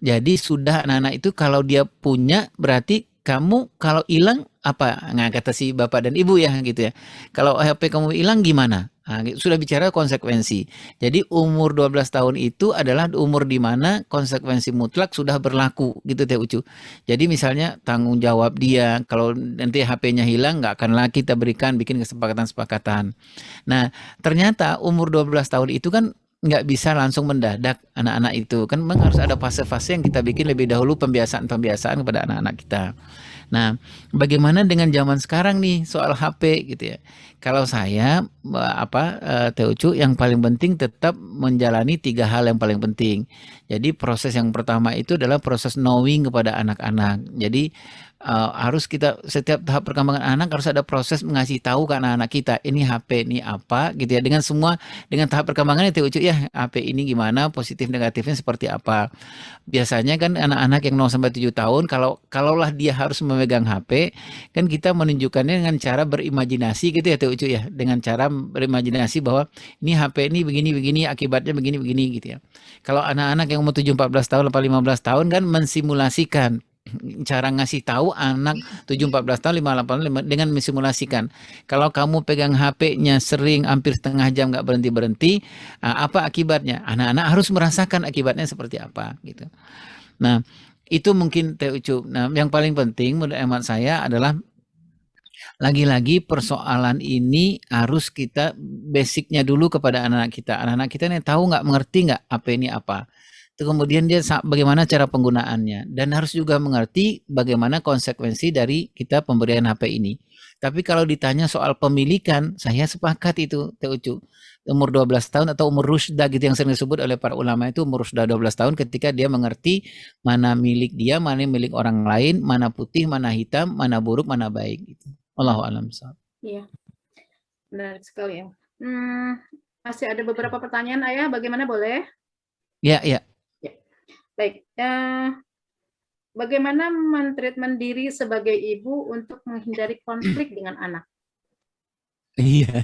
Jadi sudah anak-anak itu kalau dia punya berarti kamu kalau hilang apa? Nah, kata si bapak dan ibu ya gitu ya. Kalau HP kamu hilang gimana? Nah, sudah bicara konsekuensi. Jadi umur 12 tahun itu adalah umur di mana konsekuensi mutlak sudah berlaku gitu Teh Ucu. Jadi misalnya tanggung jawab dia kalau nanti HP-nya hilang nggak akan lagi kita berikan bikin kesepakatan-kesepakatan. Nah, ternyata umur 12 tahun itu kan nggak bisa langsung mendadak anak-anak itu kan memang harus ada fase-fase yang kita bikin lebih dahulu pembiasaan kepada anak-anak kita. Nah, bagaimana dengan zaman sekarang nih soal HP gitu ya? Kalau saya Teh Ucu yang paling penting tetap menjalani 3 hal yang paling penting. Jadi proses yang pertama itu adalah proses knowing kepada anak-anak. Jadi harus kita setiap tahap perkembangan anak harus ada proses mengasih tahu ke anak-anak kita ini HP ini apa gitu ya dengan tahap perkembangannya Teh Ucu ya HP ini gimana positif negatifnya seperti apa. Biasanya kan anak-anak yang 0 sampai 7 tahun kalaulah dia harus memegang HP kan kita menunjukkannya dengan cara berimajinasi gitu ya Teh Ucu ya dengan cara berimajinasi bahwa ini HP ini begini akibatnya begini gitu ya. Kalau anak-anak yang umur 7 14 tahun atau 15 tahun kan mensimulasikan cara ngasih tahu anak 7 14 tahun 5 8 dengan mensimulasikan kalau kamu pegang HP-nya sering hampir setengah jam nggak berhenti apa akibatnya anak-anak harus merasakan akibatnya seperti apa gitu. Nah itu mungkin Teh Ucu. Nah yang paling penting menurut hemat saya adalah lagi-lagi persoalan ini harus kita basicnya dulu kepada anak-anak kita. Anak-anak kita nih tahu nggak mengerti nggak apa ini apa. Kemudian dia bagaimana cara penggunaannya dan harus juga mengerti bagaimana konsekuensi dari kita pemberian HP ini. Tapi kalau ditanya soal pemilikan, saya sepakat itu Teh Ucu. Umur 12 tahun atau umur rusda gitu yang sering disebut oleh para ulama itu umur rusda 12 tahun ketika dia mengerti mana milik dia, mana milik orang lain, mana putih, mana hitam, mana buruk, mana baik gitu. Allahu a'lam. Iya. Benar sekali ya. Masih ada beberapa pertanyaan Ayah, bagaimana boleh? Ya. Baik, bagaimana mentreatment diri sebagai ibu untuk menghindari konflik dengan anak? Iya.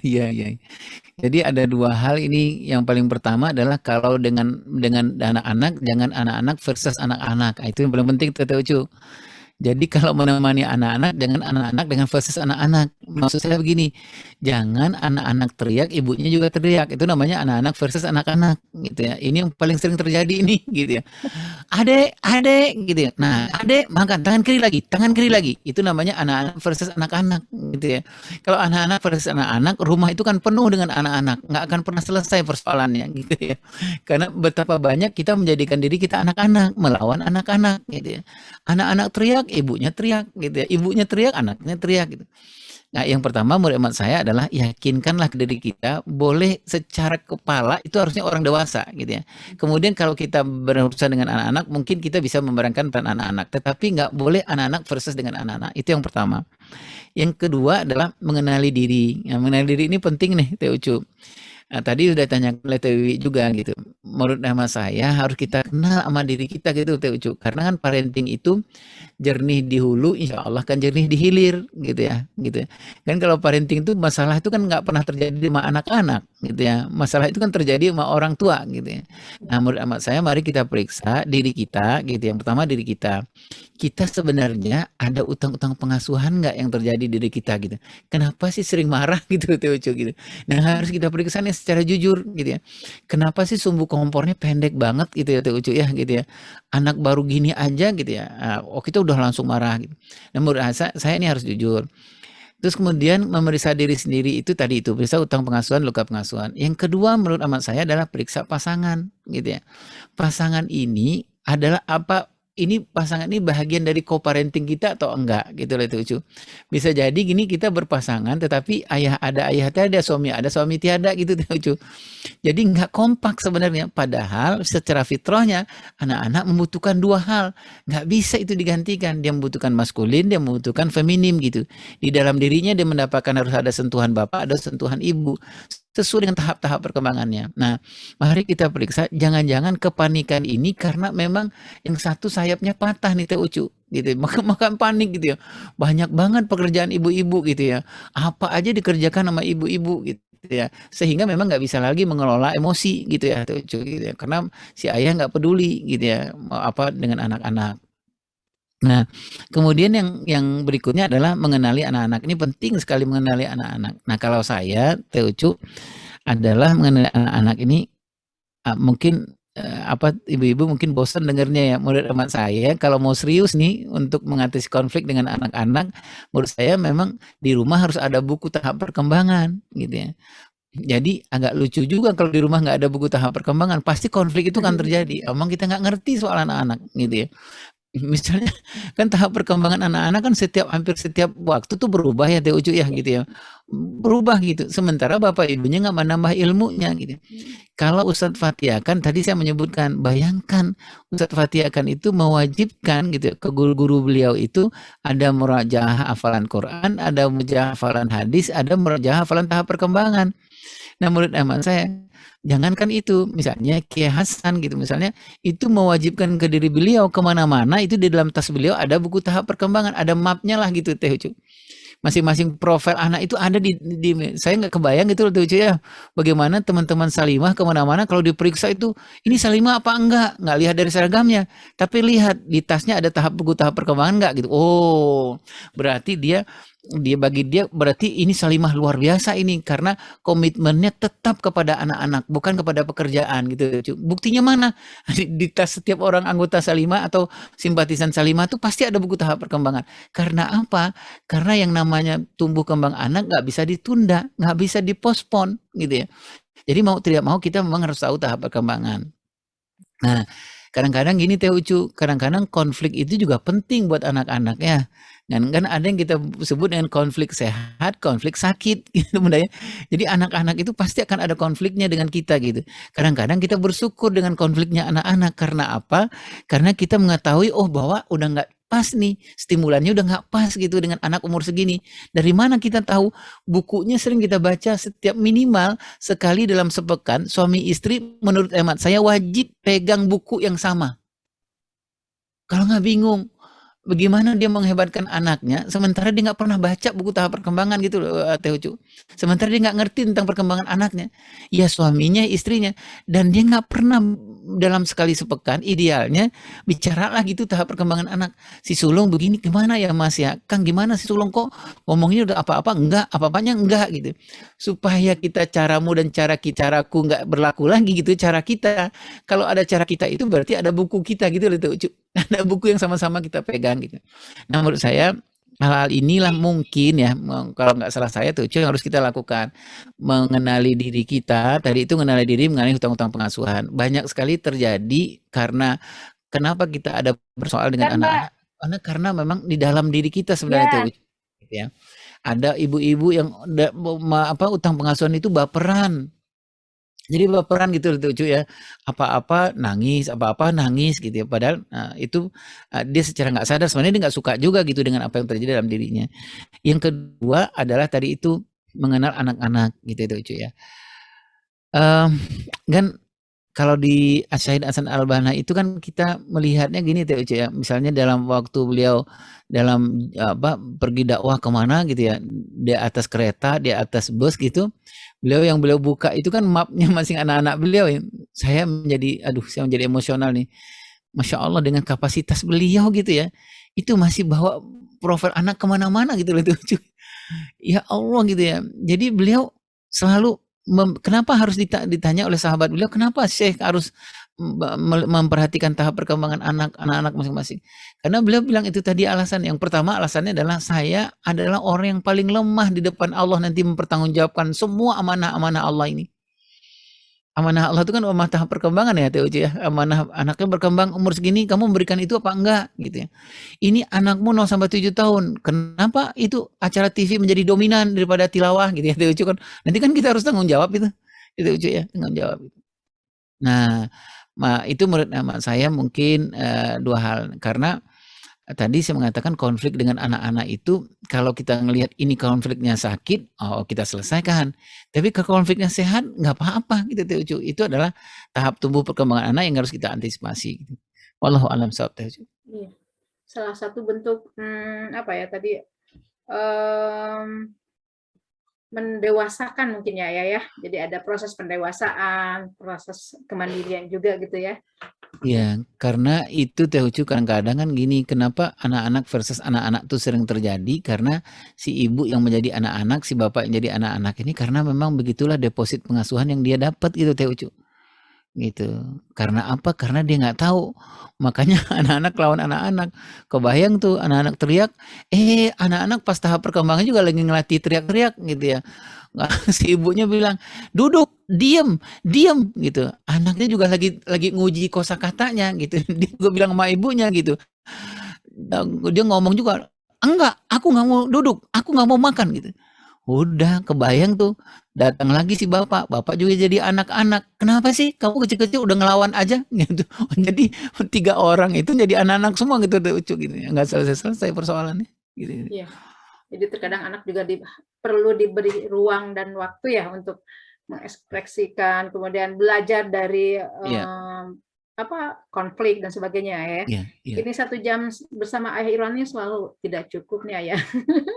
Jadi ada 2 hal ini. Yang paling pertama adalah kalau dengan anak-anak jangan anak-anak versus anak-anak. Itu yang paling penting Teh Ucu. Jadi kalau menemani anak-anak jangan anak-anak dengan versus anak-anak. Maksud saya begini, jangan anak-anak teriak, ibunya juga teriak. Itu namanya anak-anak versus anak-anak gitu ya. Ini yang paling sering terjadi ini gitu ya. Adek gitu ya. Nah, adek makan tangan kiri lagi. Itu namanya anak-anak versus anak-anak gitu ya. Kalau anak-anak versus anak-anak, rumah itu kan penuh dengan anak-anak, nggak akan pernah selesai persoalannya gitu ya. Karena betapa banyak kita menjadikan diri kita anak-anak melawan anak-anak gitu ya. Anak-anak teriak, ibunya teriak gitu ya. Ibunya teriak, anaknya teriak gitu. Nah, yang pertama menurut hemat saya adalah yakinkanlah ke diri kita, boleh secara kepala itu harusnya orang dewasa gitu ya. Kemudian kalau kita berurusan dengan anak-anak, mungkin kita bisa memerankan peran anak-anak, tetapi nggak boleh anak-anak versus dengan anak-anak. Itu yang pertama. Yang kedua adalah mengenali diri. Nah, mengenali diri ini penting nih, Teh Ucu. Nah, tadi udah tanya oleh Teh Wiwi juga gitu. Menurut hemat saya harus kita kenal sama diri kita gitu Teh Ucu. Karena kan parenting itu jernih di hulu, insya Allah kan jernih di hilir gitu ya. Kan kalau parenting itu masalah itu kan nggak pernah terjadi sama anak-anak gitu ya. Masalah itu kan terjadi sama orang tua gitu ya. Nah menurut hemat saya mari kita periksa diri kita gitu. Yang pertama diri kita. Kita sebenarnya ada utang-utang pengasuhan nggak yang terjadi di diri kita gitu. Kenapa sih sering marah gitu Teh Ucu gitu. Nah harus kita periksa nih secara jujur gitu ya. Kenapa sih sumbu kompornya pendek banget gitu ya Teh Ucu ya gitu ya. Anak baru gini aja gitu ya. Kita udah langsung marah gitu. Nah menurut saya ini harus jujur. Terus kemudian memeriksa diri sendiri itu tadi itu, periksa utang pengasuhan, luka pengasuhan. Yang kedua menurut amat saya adalah periksa pasangan, gitu ya. Pasangan ini adalah apa? Ini pasangan ini bahagian dari co-parenting kita atau enggak, gitu loh itu Ucu. Bisa jadi gini kita berpasangan, tetapi ada ayah tiada, suami tiada, gitu tuh Ucu. Jadi nggak kompak sebenarnya. Padahal secara fitrahnya anak-anak membutuhkan dua hal. Nggak bisa itu digantikan. Dia membutuhkan maskulin, dia membutuhkan feminim gitu. Di dalam dirinya dia mendapatkan harus ada sentuhan bapak, ada sentuhan ibu. Sesuai dengan tahap-tahap perkembangannya. Nah, mari kita periksa jangan-jangan kepanikan ini karena memang yang satu sayapnya patah nih Teh Ucu gitu. Maka panik gitu ya. Banyak banget pekerjaan ibu-ibu gitu ya. Apa aja dikerjakan sama ibu-ibu gitu ya, sehingga memang nggak bisa lagi mengelola emosi gitu ya Teh Ucu gitu ya, karena si ayah nggak peduli gitu ya apa dengan anak-anak. Nah, kemudian yang berikutnya adalah mengenali anak-anak. Ini penting sekali mengenali anak-anak. Nah, kalau saya Teh Ucu adalah mengenali anak-anak ini mungkin apa ibu-ibu mungkin bosan dengarnya ya. Menurut hemat saya kalau mau serius nih untuk mengatasi konflik dengan anak-anak, menurut saya memang di rumah harus ada buku tahap perkembangan gitu ya. Jadi agak lucu juga kalau di rumah nggak ada buku tahap perkembangan, pasti konflik itu kan terjadi. Emang kita nggak ngerti soal anak-anak gitu ya. Misalnya kan tahap perkembangan anak-anak kan hampir setiap waktu tuh berubah ya Teh Ucu ya gitu ya. Berubah gitu. Sementara bapak ibunya nggak menambah ilmunya gitu. Kalau Ustadz Fatihah kan tadi saya menyebutkan, bayangkan Ustadz Fatihah kan itu mewajibkan gitu ke guru-guru beliau itu ada murajaah hafalan Quran, ada murajaah hafalan hadis, ada murajaah hafalan tahap perkembangan. Nah, menurut hemat saya, jangankan itu, misalnya Kiai Hasan gitu, misalnya itu mewajibkan ke diri beliau kemana-mana itu di dalam tas beliau ada buku tahap perkembangan, ada mapnya lah gitu Teh Ucu. Masing-masing profil anak itu ada di saya nggak kebayang gitu loh Teh Ucu ya, bagaimana teman-teman Salimah kemana-mana kalau diperiksa itu ini Salimah apa nggak lihat dari seragamnya, tapi lihat di tasnya ada buku tahap perkembangan nggak gitu. Oh, berarti bagi dia berarti ini Salimah luar biasa ini karena komitmennya tetap kepada anak-anak bukan kepada pekerjaan gitu. Buktinya mana? Di tas setiap orang anggota Salimah atau simpatisan Salimah itu pasti ada buku tahap perkembangan. Karena apa? Karena yang namanya tumbuh kembang anak nggak bisa ditunda, nggak bisa dipospon gitu ya. Jadi mau tidak mau kita memang harus tahu tahap perkembangan. Nah, kadang-kadang gini Teh Ucu, kadang-kadang konflik itu juga penting buat anak-anak ya. Dan kan ada yang kita sebut dengan konflik sehat, konflik sakit gitu Bunda ya. Jadi anak-anak itu pasti akan ada konfliknya dengan kita gitu. Kadang-kadang kita bersyukur dengan konfliknya anak-anak karena apa? Karena kita mengetahui bahwa udah nggak pas nih, stimulannya udah nggak pas gitu dengan anak umur segini. Dari mana kita tahu? Bukunya sering kita baca setiap minimal sekali dalam sepekan, suami istri menurut hemat saya wajib pegang buku yang sama. Kalau nggak bingung, bagaimana dia menghebatkan anaknya, sementara dia nggak pernah baca buku tahap perkembangan gitu loh Teh Ucu. Sementara dia nggak ngerti tentang perkembangan anaknya. Ya suaminya, istrinya. Dan dia nggak pernah dalam sekali sepekan, idealnya bicaralah gitu tahap perkembangan anak. Si sulung begini gimana ya Mas ya? Kang gimana si sulung kok ngomongnya udah apa-apa enggak, apa-apanya enggak gitu. Supaya kita caramu dan caraku nggak berlaku lagi gitu cara kita. Kalau ada cara kita itu berarti ada buku kita gitu loh Teh Ucu. Ada buku yang sama-sama kita pegang gitu. Nah menurut saya hal-hal inilah mungkin ya kalau nggak salah saya tuh yang harus kita lakukan, mengenali diri kita. Tadi itu mengenali diri, mengenali hutang-hutang pengasuhan banyak sekali terjadi karena kenapa kita ada bersoal dengan anak-anak karena memang di dalam diri kita sebenarnya tuh ya ada ibu-ibu yang utang pengasuhan itu baperan. Jadi baperan gitu loh Ucu ya, apa-apa nangis gitu ya. Padahal itu dia secara nggak sadar sebenarnya dia nggak suka juga gitu dengan apa yang terjadi dalam dirinya. Yang kedua adalah tadi itu mengenal anak-anak gitu itu Ucu ya. Kan kalau di Syahid Hasan Al-Banna itu kan kita melihatnya gini Teh Ucu ya, misalnya dalam waktu beliau dalam pergi dakwah kemana gitu ya, di atas kereta, di atas bus gitu, yang beliau buka itu kan mapnya masing anak-anak beliau ya. Saya menjadi emosional nih. Masya Allah dengan kapasitas beliau gitu ya, itu masih bawa profil anak kemana-mana gitu loh itu. Ya Allah gitu ya. Jadi beliau selalu kenapa harus ditanya oleh sahabat beliau, kenapa Syekh harus memperhatikan tahap perkembangan anak-anak masing-masing. Karena beliau bilang itu tadi alasan. Yang pertama alasannya adalah saya adalah orang yang paling lemah di depan Allah nanti mempertanggungjawabkan semua amanah-amanah Allah ini. Amanah Allah itu kan amanah tahap perkembangan ya Teh Uci ya. Amanah anaknya berkembang umur segini kamu memberikan itu apa enggak gitu ya. Ini anakmu 0 sampai 7 tahun. Kenapa itu acara TV menjadi dominan daripada tilawah gitu ya Teh Uci kan. Nanti kan kita harus tanggung jawab itu. Itu Uci ya, tanggung jawab itu. Nah, itu menurut hemat saya mungkin 2 hal karena tadi saya mengatakan konflik dengan anak-anak itu kalau kita ngelihat ini konfliknya sakit, oh kita selesaikan. Tapi kalau konfliknya sehat nggak apa-apa gitu Teh Ucu. Itu adalah tahap tumbuh perkembangan anak yang harus kita antisipasi gitu. Wallahu a'lam shawab Teh Ucu. Iya. Salah satu bentuk apa ya tadi mendewasakan mungkin ya. Jadi ada proses pendewasaan, proses kemandirian juga gitu ya. Iya, karena itu Teh Ucu kadang-kadang kan gini, kenapa anak-anak versus anak-anak tuh sering terjadi karena si ibu yang menjadi anak-anak, si bapak yang jadi anak-anak ini karena memang begitulah deposit pengasuhan yang dia dapat gitu Teh Ucu. Gitu. Karena apa? Karena dia nggak tahu. Makanya anak-anak lawan anak-anak. Kebayang tuh anak-anak teriak, anak-anak pas tahap perkembangan juga lagi ngelatih teriak-teriak gitu ya. Si ibunya bilang, "Duduk, diem gitu. Anaknya juga lagi nguji kosakatanya gitu. Dia juga bilang sama ibunya gitu. Dia ngomong juga, "Enggak, aku nggak mau duduk, aku nggak mau makan" gitu. Udah kebayang tuh, datang lagi si bapak juga jadi anak-anak. Kenapa sih kamu kecil-kecil udah ngelawan aja gitu. Jadi 3 orang itu jadi anak-anak semua gitu Teh Ucu gitu ya. Nggak selesai-selesai persoalannya gitu. Iya. Jadi terkadang anak juga perlu diberi ruang dan waktu ya untuk mengekspresikan, kemudian belajar dari konflik dan sebagainya ya. Iya. Ini 1 jam bersama Ayah Irwan ini selalu tidak cukup nih Ayah.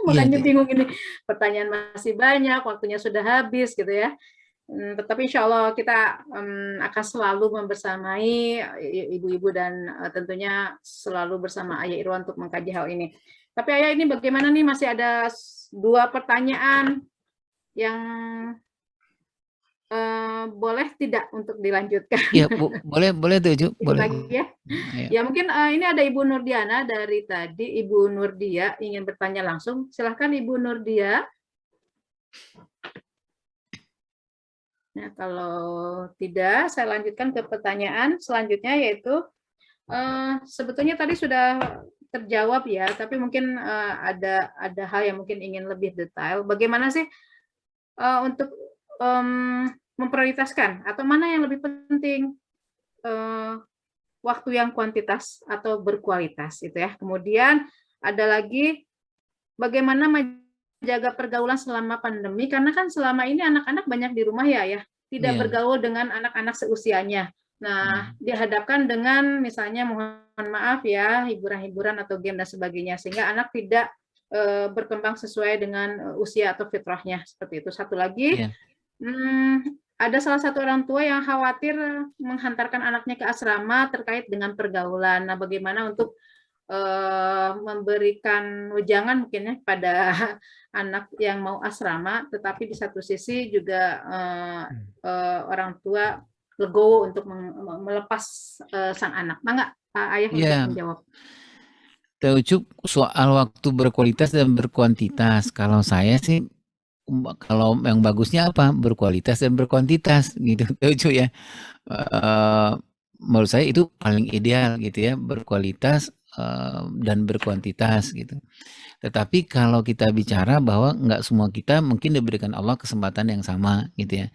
Makanya bingung ini, pertanyaan masih banyak, waktunya sudah habis gitu ya. Tetapi insya Allah kita akan selalu membersamai ibu-ibu dan tentunya selalu bersama Ayah Irwan untuk mengkaji hal ini. Tapi Ayah ini bagaimana nih, masih ada 2 pertanyaan yang boleh tidak untuk dilanjutkan? Iya, boleh Teh Ucu, boleh. Lagi ya. Ya mungkin ini ada Ibu Nurdiana dari tadi, Ibu Nurdia ingin bertanya langsung. Silahkan Ibu Nurdia. Nah, kalau tidak, saya lanjutkan ke pertanyaan selanjutnya, yaitu sebetulnya tadi sudah terjawab ya, tapi mungkin ada hal yang mungkin ingin lebih detail. Bagaimana sih untuk memprioritaskan atau mana yang lebih penting, waktu yang kuantitas atau berkualitas itu ya. Kemudian ada lagi bagaimana menjaga pergaulan selama pandemi, karena kan selama ini anak-anak banyak di rumah ya, tidak bergaul dengan anak-anak seusianya. Nah, dihadapkan dengan misalnya mohon maaf ya, hiburan-hiburan atau game dan sebagainya, sehingga anak tidak berkembang sesuai dengan usia atau fitrahnya, seperti itu. Satu lagi, ada salah satu orang tua yang khawatir menghantarkan anaknya ke asrama terkait dengan pergaulan. Nah, bagaimana untuk memberikan wejangan mungkin ya pada anak yang mau asrama, tetapi di satu sisi juga orang tua legowo untuk melepas sang anak. Mangga Pak Ayah untuk menjawab. Teh Ucu, soal waktu berkualitas dan berkuantitas, kalau saya sih kalau yang bagusnya apa? Berkualitas dan berkuantitas gitu Teh Ucu ya. Menurut saya itu paling ideal gitu ya, berkualitas dan berkuantitas gitu. Tetapi kalau kita bicara bahwa nggak semua kita mungkin diberikan Allah kesempatan yang sama gitu ya.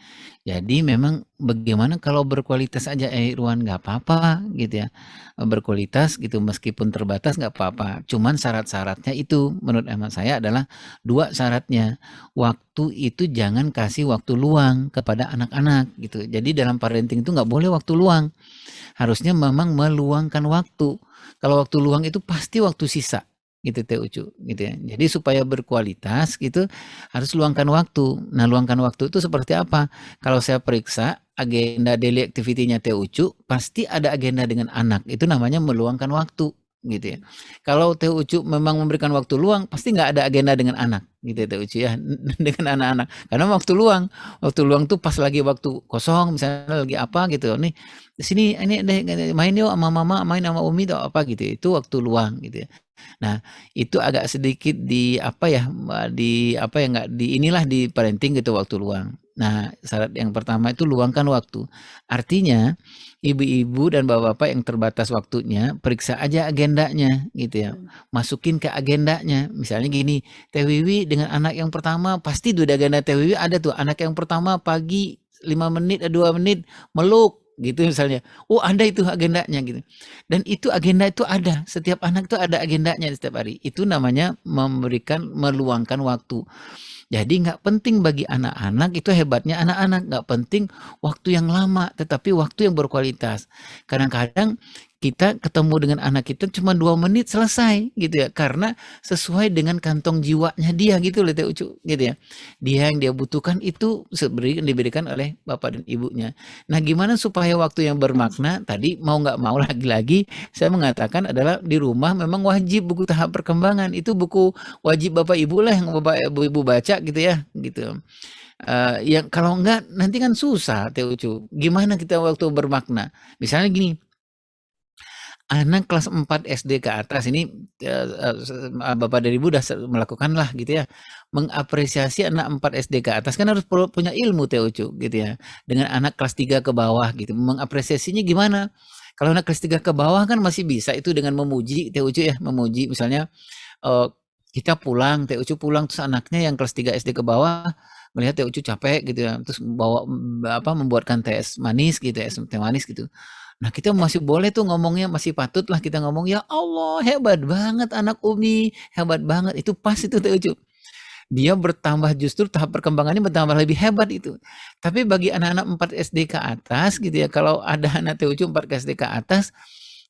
Jadi memang bagaimana kalau berkualitas aja Irwan, nggak apa-apa gitu ya. Berkualitas gitu meskipun terbatas nggak apa-apa. Cuman syarat-syaratnya itu menurut hemat saya adalah 2 syaratnya. Waktu itu jangan kasih waktu luang kepada anak-anak gitu. Jadi dalam parenting itu nggak boleh waktu luang. Harusnya memang meluangkan waktu. Kalau waktu luang itu pasti waktu sisa gitu Teh Ucu gitu ya. Jadi supaya berkualitas gitu harus luangkan waktu. Nah, luangkan waktu itu seperti apa? Kalau saya periksa agenda daily activity-nya Teh Ucu, pasti ada agenda dengan anak. Itu namanya meluangkan waktu gitu ya. Kalau Teh Ucu memang memberikan waktu luang, pasti nggak ada agenda dengan anak, gitu ya Teh Ucu ya, dengan anak-anak. Karena waktu luang tuh pas lagi waktu kosong, misalnya lagi apa gitu, nih di sini ini main yuk sama mama, main sama umi atau apa gitu, itu waktu luang gitu ya. Nah, itu agak sedikit di apa ya, di apa ya nggak di inilah di parenting gitu waktu luang. Nah, syarat yang pertama itu luangkan waktu. Artinya ibu-ibu dan bapak-bapak yang terbatas waktunya, periksa aja agendanya gitu ya. Masukin ke agendanya. Misalnya gini, Teh Wiwi dengan anak yang pertama pasti tuh di agenda Teh Wiwi ada tuh anak yang pertama pagi 5 menit 2 menit meluk gitu misalnya. Oh, ada itu agendanya gitu. Dan itu agenda itu ada, setiap anak itu ada agendanya setiap hari. Itu namanya meluangkan waktu. Jadi nggak penting bagi anak-anak, itu hebatnya anak-anak, nggak penting waktu yang lama, tetapi waktu yang berkualitas. Kadang-kadang kita ketemu dengan anak kita cuma 2 menit selesai gitu ya, karena sesuai dengan kantong jiwanya dia gitu loh Teh Ucu gitu ya. Dia yang dia butuhkan itu diberikan oleh bapak dan ibunya. Nah, gimana supaya waktu yang bermakna? Tadi mau nggak mau lagi-lagi saya mengatakan adalah di rumah memang wajib buku tahap perkembangan. Itu buku wajib bapak ibu lah yang bapak ibu baca gitu ya gitu. Yang kalau enggak nanti kan susah Teh Ucu. Gimana kita waktu bermakna? Misalnya gini, anak kelas 4 SD ke atas ini bapak dan ibu udah melakukan lah gitu ya, mengapresiasi anak 4 SD ke atas kan harus punya ilmu Teh Ucu gitu ya, dengan anak kelas 3 ke bawah gitu, mengapresiasinya gimana? Kalau anak kelas 3 ke bawah kan masih bisa itu dengan memuji Teh Ucu ya, memuji misalnya kita pulang, Teh Ucu pulang terus anaknya yang kelas 3 SD ke bawah melihat Teh Ucu capek gitu ya, terus membuatkan teh manis gitu ya, teh manis gitu. Nah, kita masih boleh tuh ngomongnya, masih patut lah kita ngomong, "Ya Allah, hebat banget anak Umi, hebat banget." Itu pas itu Teh Ucu. Dia bertambah justru tahap perkembangannya bertambah lebih hebat itu. Tapi bagi anak-anak 4 SD ke atas gitu ya, kalau ada anak Teh Ucu 4 SD ke atas,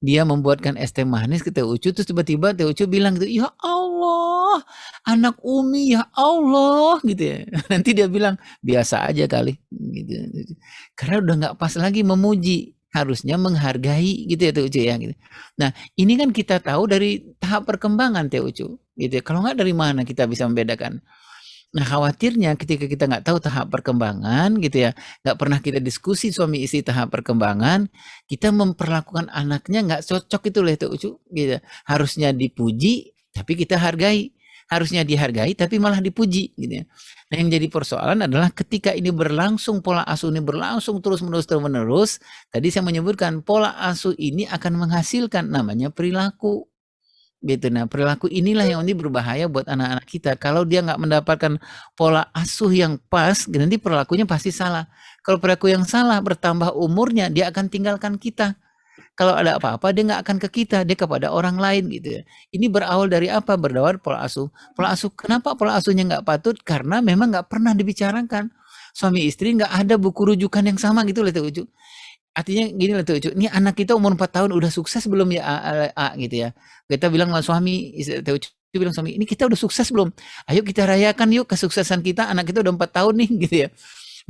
dia membuatkan es teh manis ke Teh Ucu, terus tiba-tiba Teh Ucu bilang gitu, "Ya Allah, anak Umi, ya Allah," gitu ya. Nanti dia bilang, "Biasa aja kali," gitu. Karena udah nggak pas lagi memuji. Harusnya menghargai gitu ya Teh Ucu ya gitu. Nah, ini kan kita tahu dari tahap perkembangan Teh Ucu gitu ya. Kalau nggak dari mana kita bisa membedakan? Nah, khawatirnya ketika kita nggak tahu tahap perkembangan gitu ya, nggak pernah kita diskusi suami istri tahap perkembangan, kita memperlakukan anaknya nggak cocok itu loh Teh Ucu gitu. Harusnya dipuji tapi kita hargai. Harusnya dihargai tapi malah dipuji gitu ya. Nah, yang jadi persoalan adalah ketika ini berlangsung, pola asuh ini berlangsung terus-menerus, tadi saya menyebutkan pola asuh ini akan menghasilkan namanya perilaku. Gitu. Nah, perilaku inilah yang ini berbahaya buat anak-anak kita. Kalau dia nggak mendapatkan pola asuh yang pas, nanti perilakunya pasti salah. Kalau perilaku yang salah, bertambah umurnya, dia akan tinggalkan kita. Kalau ada apa-apa dia nggak akan ke kita, dia kepada orang lain gitu ya. Ini berawal dari apa? Berawal pola asuh. Pola asuh, kenapa pola asuhnya nggak patut? Karena memang nggak pernah dibicarakan. Suami istri nggak ada buku rujukan yang sama gitu loh Teh Ucu. Artinya gini loh Teh Ucu, ini anak kita umur 4 tahun udah sukses belum ya A gitu ya. Kita bilang sama suami, Teh Ucu bilang suami, ini kita udah sukses belum? Ayo kita rayakan yuk kesuksesan kita, anak kita udah 4 tahun nih gitu ya.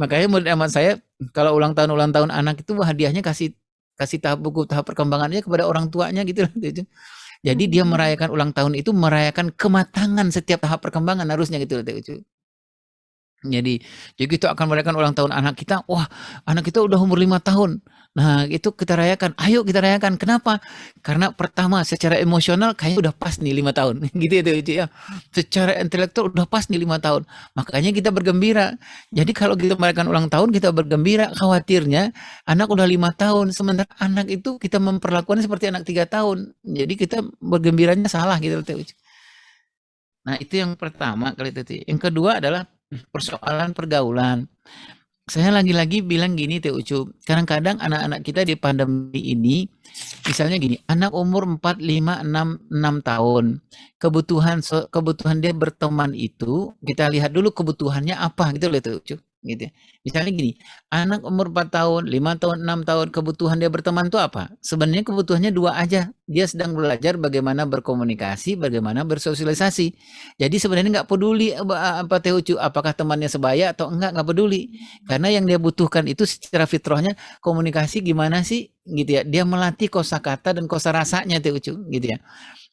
Makanya menurut amat saya kalau ulang tahun anak itu hadiahnya kasih buku tahap perkembangannya kepada orang tuanya gitu. Jadi dia merayakan ulang tahun itu merayakan kematangan setiap tahap perkembangan harusnya gitu. Jadi kita akan merayakan ulang tahun anak kita. Wah, anak kita udah umur 5 tahun. Nah, itu kita rayakan. Ayo kita rayakan. Kenapa? Karena pertama secara emosional kayaknya udah pas nih 5 tahun. Gitu ya. Secara intelektual udah pas nih 5 tahun. Makanya kita bergembira. Jadi kalau kita merayakan ulang tahun kita bergembira, khawatirnya anak udah 5 tahun. Sementara anak itu kita memperlakukannya seperti anak 3 tahun. Jadi kita bergembiranya salah gitu. Nah, itu yang pertama kali itu. Yang kedua adalah persoalan pergaulan. Saya lagi-lagi bilang gini Teh Ucu, kadang-kadang anak-anak kita di pandemi ini, misalnya gini, anak umur 4, 5, 6 tahun, kebutuhan dia berteman itu, kita lihat dulu kebutuhannya apa gitu loh Teh Ucu. gitu ya. Misalnya gini, anak umur 4 tahun, 5 tahun, 6 tahun, kebutuhan dia berteman tuh apa? Sebenarnya kebutuhannya 2 aja. Dia sedang belajar bagaimana berkomunikasi, bagaimana bersosialisasi. Jadi sebenarnya nggak peduli apa Teh Ucu, apakah temannya sebaya atau nggak peduli. Karena yang dia butuhkan itu secara fitrahnya komunikasi gimana sih gitu ya. Dia melatih kosakata dan kosarasanya Teh Ucu gitu ya.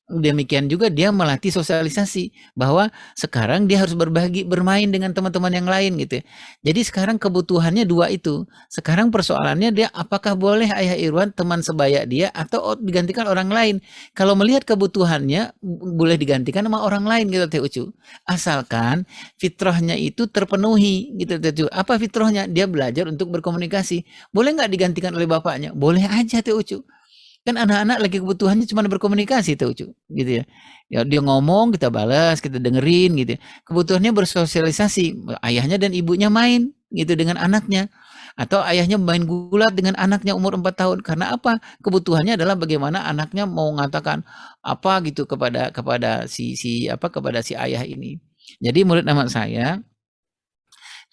Demikian juga dia melatih sosialisasi bahwa sekarang dia harus berbagi bermain dengan teman-teman yang lain gitu ya. Jadi sekarang kebutuhannya 2 itu. Sekarang persoalannya dia apakah boleh Ayah Irwan teman sebaya dia atau digantikan orang lain. Kalau melihat kebutuhannya boleh digantikan sama orang lain gitu Teh Ucu. Asalkan fitrahnya itu terpenuhi gitu Teh Ucu. Apa fitrahnya? Dia belajar untuk berkomunikasi. Boleh nggak digantikan oleh bapaknya? Boleh aja Teh Ucu. Kan anak-anak lagi kebutuhannya cuma berkomunikasi Teh Ucu, gitu ya. Ya dia ngomong, kita balas, kita dengerin gitu ya. Kebutuhannya bersosialisasi, ayahnya dan ibunya main gitu dengan anaknya. Atau ayahnya main gulat dengan anaknya umur 4 tahun. Karena apa? Kebutuhannya adalah bagaimana anaknya mau mengatakan apa gitu kepada si ayah ini. Jadi menurut amat saya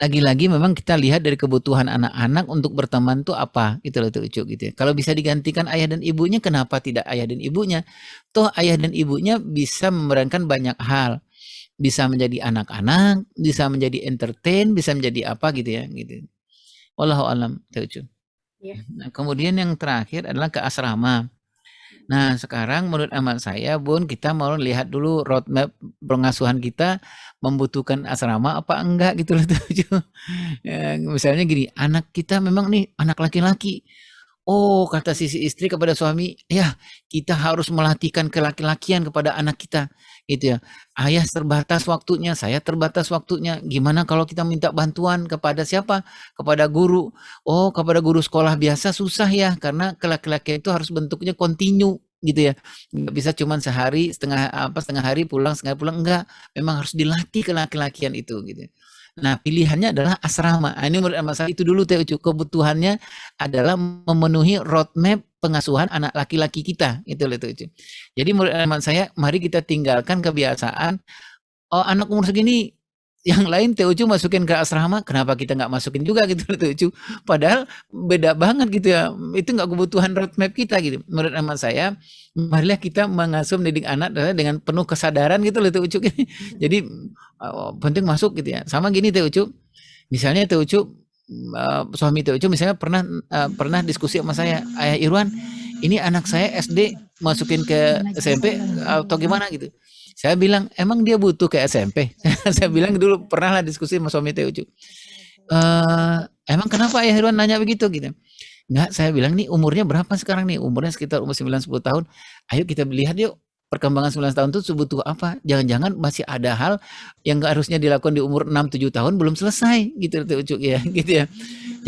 lagi-lagi memang kita lihat dari kebutuhan anak-anak untuk berteman tuh apa gitu loh tuh Ucu gitu ya. Kalau bisa digantikan ayah dan ibunya, kenapa tidak ayah dan ibunya? Toh ayah dan ibunya bisa memerankan banyak hal. Bisa menjadi anak-anak, bisa menjadi entertain, bisa menjadi apa gitu ya gitu. Wallahu alam tuh Ucu. Iya. Nah, kemudian yang terakhir adalah ke asrama. Nah, sekarang menurut amat saya, Bun, kita mau lihat dulu roadmap pengasuhan kita membutuhkan asrama apa enggak gitu loh tuh. Misalnya gini, anak kita memang nih anak laki-laki. Oh, kata sisi istri kepada suami, ya kita harus melatihkan kelaki-lakian kepada anak kita, gitu ya. Ayah terbatas waktunya, saya terbatas waktunya. Gimana kalau kita minta bantuan kepada siapa? Kepada guru. Oh, kepada guru sekolah biasa susah ya, karena kelaki-lakian itu harus bentuknya kontinu, gitu ya. Nggak bisa cuma sehari setengah hari pulang setengah pulang enggak. Memang harus dilatih kelaki-lakian itu, gitu. Nah, pilihannya adalah asrama. Ini menurut saya itu dulu Teh Ucu. Kebutuhannya adalah memenuhi roadmap pengasuhan anak laki-laki kita. Itu loh Teh Ucu. Jadi menurut saya, mari kita tinggalkan kebiasaan, oh anak umur segini, yang lain Teh Ucu masukin ke asrama, kenapa kita nggak masukin juga gitu loh Teh Ucu. Padahal beda banget gitu ya. Itu nggak kebutuhan roadmap kita gitu. Menurut saya, marilah kita mengasuh mendidik anak dengan penuh kesadaran gitu loh Teh Ucu. Jadi penting masuk gitu ya. Sama gini Teh Ucu. Misalnya Teh Ucu suami Teh Ucu misalnya pernah diskusi sama saya, Ayah Irwan, ini anak saya SD masukin ke SMP atau gimana gitu. Saya bilang, emang dia butuh ke SMP? Saya bilang dulu pernah lah diskusi sama suami Teh Ucu. Emang kenapa Ayah Irwan nanya begitu gitu? Enggak, saya bilang nih umurnya berapa sekarang nih? Umurnya sekitar umur 9-10 tahun. Ayo kita lihat yuk perkembangan 19 tahun itu butuh apa? Jangan-jangan masih ada hal yang nggak harusnya dilakukan di umur 6-7 tahun belum selesai gitu Teh Ucu ya, gitu ya.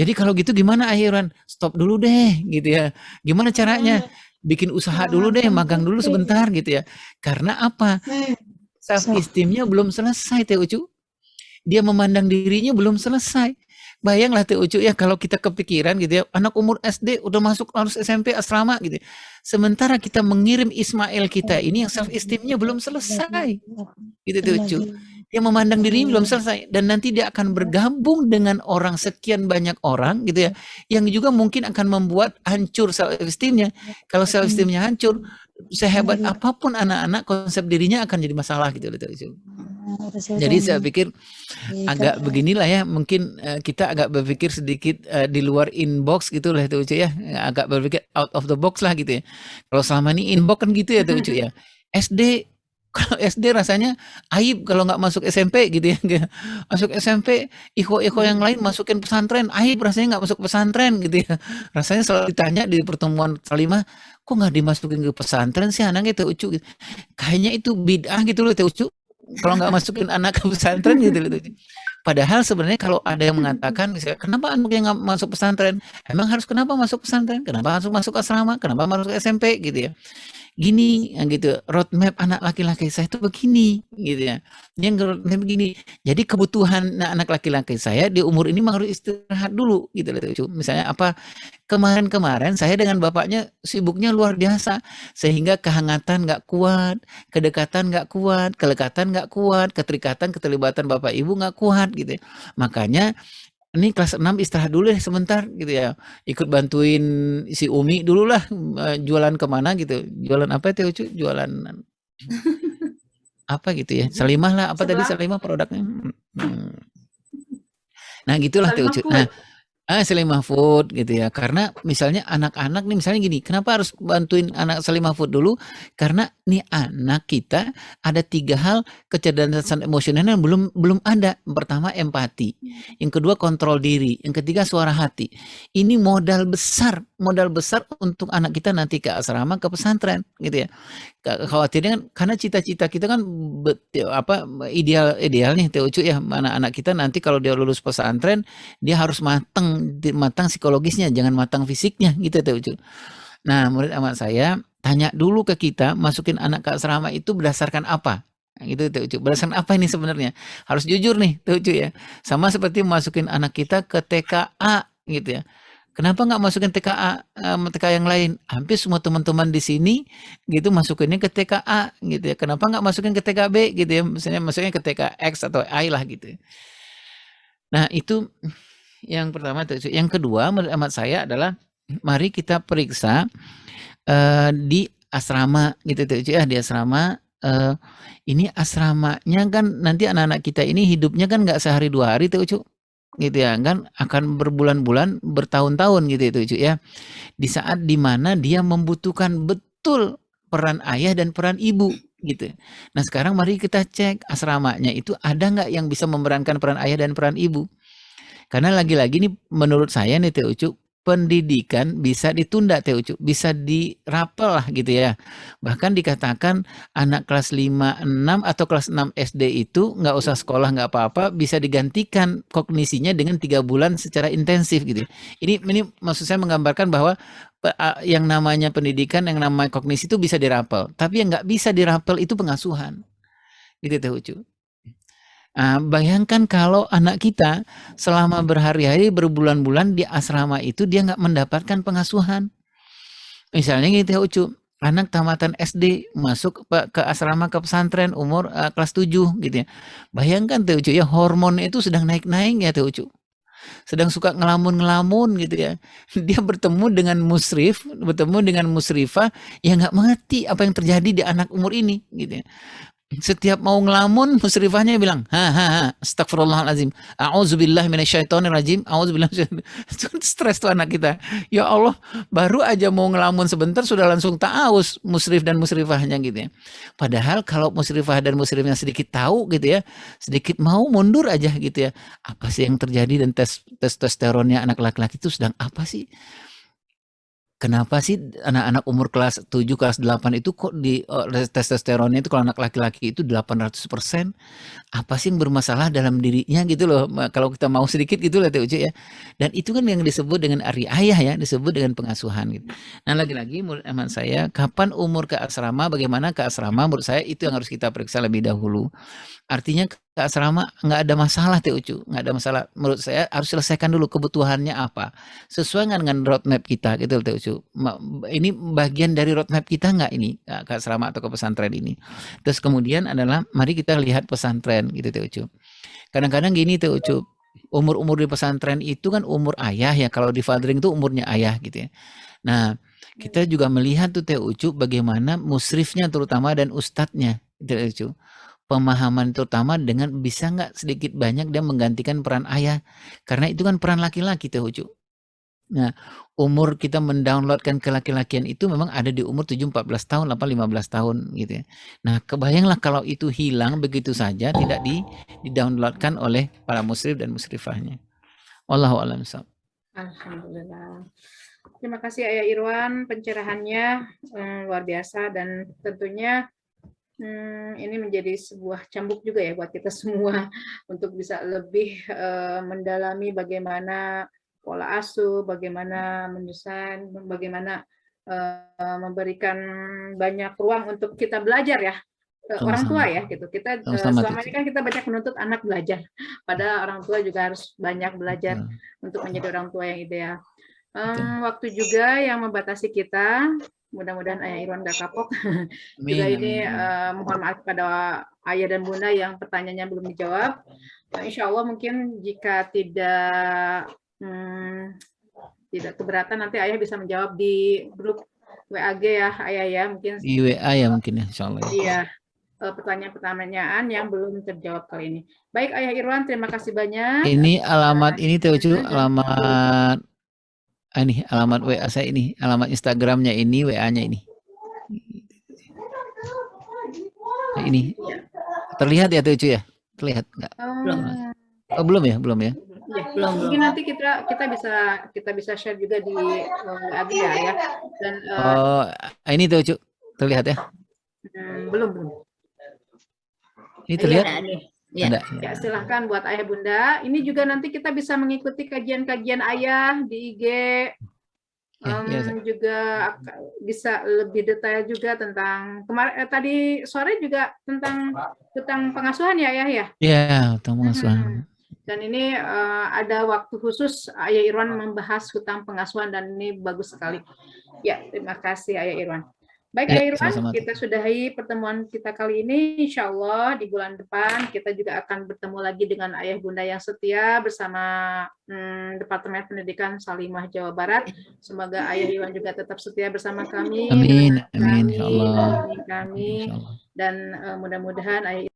Jadi kalau gitu gimana Ayah Irwan? Stop dulu deh gitu ya. Gimana caranya? Bikin usaha dulu deh, magang dulu sebentar gitu ya. Karena apa? Self esteemnya belum selesai Teh Ucu. Dia memandang dirinya belum selesai. Bayanglah Teh Ucu ya kalau kita kepikiran gitu ya, anak umur SD udah masuk harus SMP asrama gitu. Sementara kita mengirim Ismail kita ini yang self esteemnya belum selesai. Gitu Teh Ucu. Dia memandang dirinya belum selesai dan nanti dia akan bergabung dengan orang sekian banyak orang gitu ya, yang juga mungkin akan membuat hancur self esteemnya. Kalau self esteemnya hancur, sehebat apapun anak-anak, konsep dirinya akan jadi masalah gitu. Jadi saya pikir agak beginilah ya, mungkin kita agak berpikir sedikit di luar inbox gitu lah Teh Ucu ya, agak berpikir out of the box lah gitu ya. Kalau selama ini inbox kan gitu ya Teh Ucu ya. SD, kalau SD rasanya aib kalau nggak masuk SMP gitu ya. Masuk SMP, iko-iko yang lain masukin pesantren, aib rasanya nggak masuk pesantren gitu ya. Rasanya selalu ditanya di pertemuan salimah, kok nggak dimasukin ke pesantren sih anaknya Teh Ucu gitu. Kayaknya itu bid'ah gitu loh Teh Ucu. Kalau nggak masukin anak ke pesantren gitu loh. Padahal sebenarnya kalau ada yang mengatakan misalnya, kenapa anaknya nggak masuk pesantren? Emang harus kenapa masuk pesantren? Kenapa harus masuk asrama? Kenapa masuk SMP gitu ya? Gini gitu, roadmap anak laki-laki saya itu begini gitu ya. Yang roadmap begini. Jadi kebutuhan anak laki-laki saya di umur ini harus istirahat dulu gitu loh. Misalnya apa? Kemarin-kemarin saya dengan bapaknya sibuknya luar biasa sehingga kehangatan nggak kuat, kedekatan nggak kuat, kelekatan nggak kuat, keterikatan keterlibatan bapak ibu nggak kuat gitu. Makanya ini kelas 6 istirahat dulu deh sebentar gitu ya. Ikut bantuin si Umi dulu lah jualan kemana gitu. Jualan apa Teh Ucu? Jualan apa gitu ya? Selimah lah, apa tadi Sebelah selimah produknya? Nah, gitulah Teh Salimah Ucu. Nah, Food. Salimah Food gitu ya. Karena misalnya anak-anak nih misalnya gini, kenapa harus bantuin anak Salimah Food dulu? Karena nih anak kita ada 3 hal kecerdasan emosional yang belum ada. Pertama empati, yang kedua kontrol diri, yang ketiga suara hati. Ini modal besar untuk anak kita nanti ke asrama, ke pesantren gitu ya. Khawatirnya kan karena cita-cita kita kan ideal nih Teh Ucu ya, anak-anak kita nanti kalau dia lulus pesantren dia harus matang psikologisnya, jangan matang fisiknya gitu Teh Ucu. Nah, murid amat saya tanya dulu ke kita, masukin anak ke asrama itu berdasarkan apa? Nah, gitu Teh Ucu. Berdasarkan apa ini sebenarnya? Harus jujur nih Teh Ucu ya. Sama seperti masukin anak kita ke TKA gitu ya. Kenapa nggak masukin TKA, TKA yang lain? Hampir semua teman-teman di sini gitu masukinnya ke TKA gitu ya. Kenapa nggak masukin ke TKB gitu ya? Misalnya masuknya ke TKX atau I lah gitu. Nah, itu yang pertama. Yang kedua menurut amat saya adalah mari kita periksa di asrama gitu ya, di asrama. Ini asramanya kan nanti anak-anak kita ini hidupnya kan nggak sehari 2 hari Teh Ucu gitu ya, kan akan berbulan-bulan, bertahun-tahun gitu ya Teh Ucu ya. Di saat dimana dia membutuhkan betul peran ayah dan peran ibu gitu. Nah, sekarang mari kita cek asramanya itu ada nggak yang bisa memerankan peran ayah dan peran ibu. Karena lagi-lagi nih menurut saya nih Teh Ucu, pendidikan bisa ditunda Teh Ucu, bisa dirapel lah gitu ya. Bahkan dikatakan anak kelas 5, 6 atau kelas 6 SD itu nggak usah sekolah, nggak apa-apa, bisa digantikan kognisinya dengan 3 bulan secara intensif gitu. Ini maksud saya menggambarkan bahwa yang namanya pendidikan, yang namanya kognisi itu bisa dirapel. Tapi yang nggak bisa dirapel itu pengasuhan. Gitu Teh Ucu. Bayangkan kalau anak kita selama berhari-hari, berbulan-bulan di asrama itu dia nggak mendapatkan pengasuhan. Misalnya gitu ya Ucu, anak tamatan SD masuk ke asrama ke pesantren umur kelas 7 gitu ya. Bayangkan Teh Ucu ya, hormon itu sedang naik-naik ya Teh Ucu. Sedang suka ngelamun-ngelamun gitu ya. Dia bertemu dengan musrif, bertemu dengan musrifah yang nggak mengerti apa yang terjadi di anak umur ini gitu ya. Setiap mau ngelamun musrifahnya bilang astagfirullahalazim, a'udzubillahi minasyaitonirrajim, a'udzubillahi stres tuh anak kita. Ya Allah, baru aja mau ngelamun sebentar sudah langsung ta'awuz musrif dan musrifahnya gitu ya. Padahal kalau musrifah dan musrifnya sedikit tahu gitu ya, sedikit mau mundur aja gitu ya, apa sih yang terjadi dan testosteronnya anak laki-laki itu sedang apa sih? Kenapa sih anak-anak umur kelas 7, kelas 8 itu kok testosteronnya itu kalau anak laki-laki itu 800%? Apa sih yang bermasalah dalam dirinya gitu loh, kalau kita mau sedikit gitu lah Teh Ucu ya. Dan itu kan yang disebut dengan ari ayah ya, disebut dengan pengasuhan gitu. Nah, lagi-lagi menurut aman saya, kapan umur ke asrama, bagaimana ke asrama, menurut saya itu yang harus kita periksa lebih dahulu. Artinya ke asrama nggak ada masalah Teh Ucu, nggak ada masalah. Menurut saya harus selesaikan dulu kebutuhannya apa, sesuai dengan roadmap kita gitu Teh Ucu. Ini bagian dari roadmap kita nggak ini ke asrama atau ke pesantren ini. Terus kemudian adalah mari kita lihat pesantren gitu Teh Ucu. Kadang-kadang gini Teh Ucu, umur-umur di pesantren itu kan umur ayah ya, kalau di Fadring itu umurnya ayah gitu ya. Nah, kita juga melihat tuh Teh Ucu bagaimana musrifnya terutama dan ustadznya Teh Ucu. Pemahaman terutama dengan bisa nggak sedikit banyak dia menggantikan peran ayah. Karena itu kan peran laki-laki Teh Ucu. Nah, umur kita mendownloadkan kelaki-lakian itu memang ada di umur 7, 14 tahun, 8, 15 tahun gitu ya. Nah, kebayanglah kalau itu hilang begitu saja, tidak didownloadkan oleh para musrif dan musrifahnya. Wallahu a'lam bishawab. Alhamdulillah. Terima kasih Ayah Irwan, pencerahannya luar biasa dan tentunya ini menjadi sebuah cambuk juga ya buat kita semua untuk bisa lebih mendalami bagaimana pola asuh, bagaimana mendesain, bagaimana memberikan banyak ruang untuk kita belajar ya, orang tua ya gitu. Kita selama ini kan kita banyak menuntut anak belajar, padahal orang tua juga harus banyak belajar untuk menjadi orang tua yang ideal. Betul. Waktu juga yang membatasi kita. Mudah-mudahan Ayah Irwan nggak kapok. Juga Amin, ini amin. mohon maaf kepada Ayah dan Bunda yang pertanyaannya belum dijawab. Insya Allah mungkin jika tidak keberatan nanti Ayah bisa menjawab di grup WAG ya Ayah ya, mungkin Di WA ya mungkin ya, insya Allah ya. iya pertanyaan-pertanyaan yang belum terjawab kali ini. Baik Ayah Irwan, terima kasih banyak. Ini alamat ini Teh Ucu, alamat ini alamat WA saya ini, alamat Instagramnya ini, WA-nya ini. Ini terlihat ya Teh Ucu ya? Terlihat nggak? Oh, belum ya, belum ya. Ya, mungkin nanti kita bisa share juga di WA ya. Dan Oh, ini Teh Ucu, terlihat ya? belum. Ini terlihat? Ya. Ada. Ya, silahkan buat Ayah Bunda. Ini juga nanti kita bisa mengikuti kajian-kajian Ayah di IG. Juga bisa lebih detail juga tentang tadi sore juga tentang pengasuhan ya Ayah ya? Iya, tentang pengasuhan. Dan ini ada waktu khusus Ayah Irwan membahas hutang pengasuhan dan ini bagus sekali. Ya, terima kasih Ayah Irwan. Baik Ya, Ayah Irwan, sama-sama. kita sudahi pertemuan kita kali ini. Insya Allah di bulan depan kita juga akan bertemu lagi dengan Ayah Bunda yang setia bersama Departemen Pendidikan Salimah Jawa Barat. Semoga Ayah Irwan juga tetap setia bersama kami. Amin, amin, insya Allah. Kami dan mudah-mudahan Ayah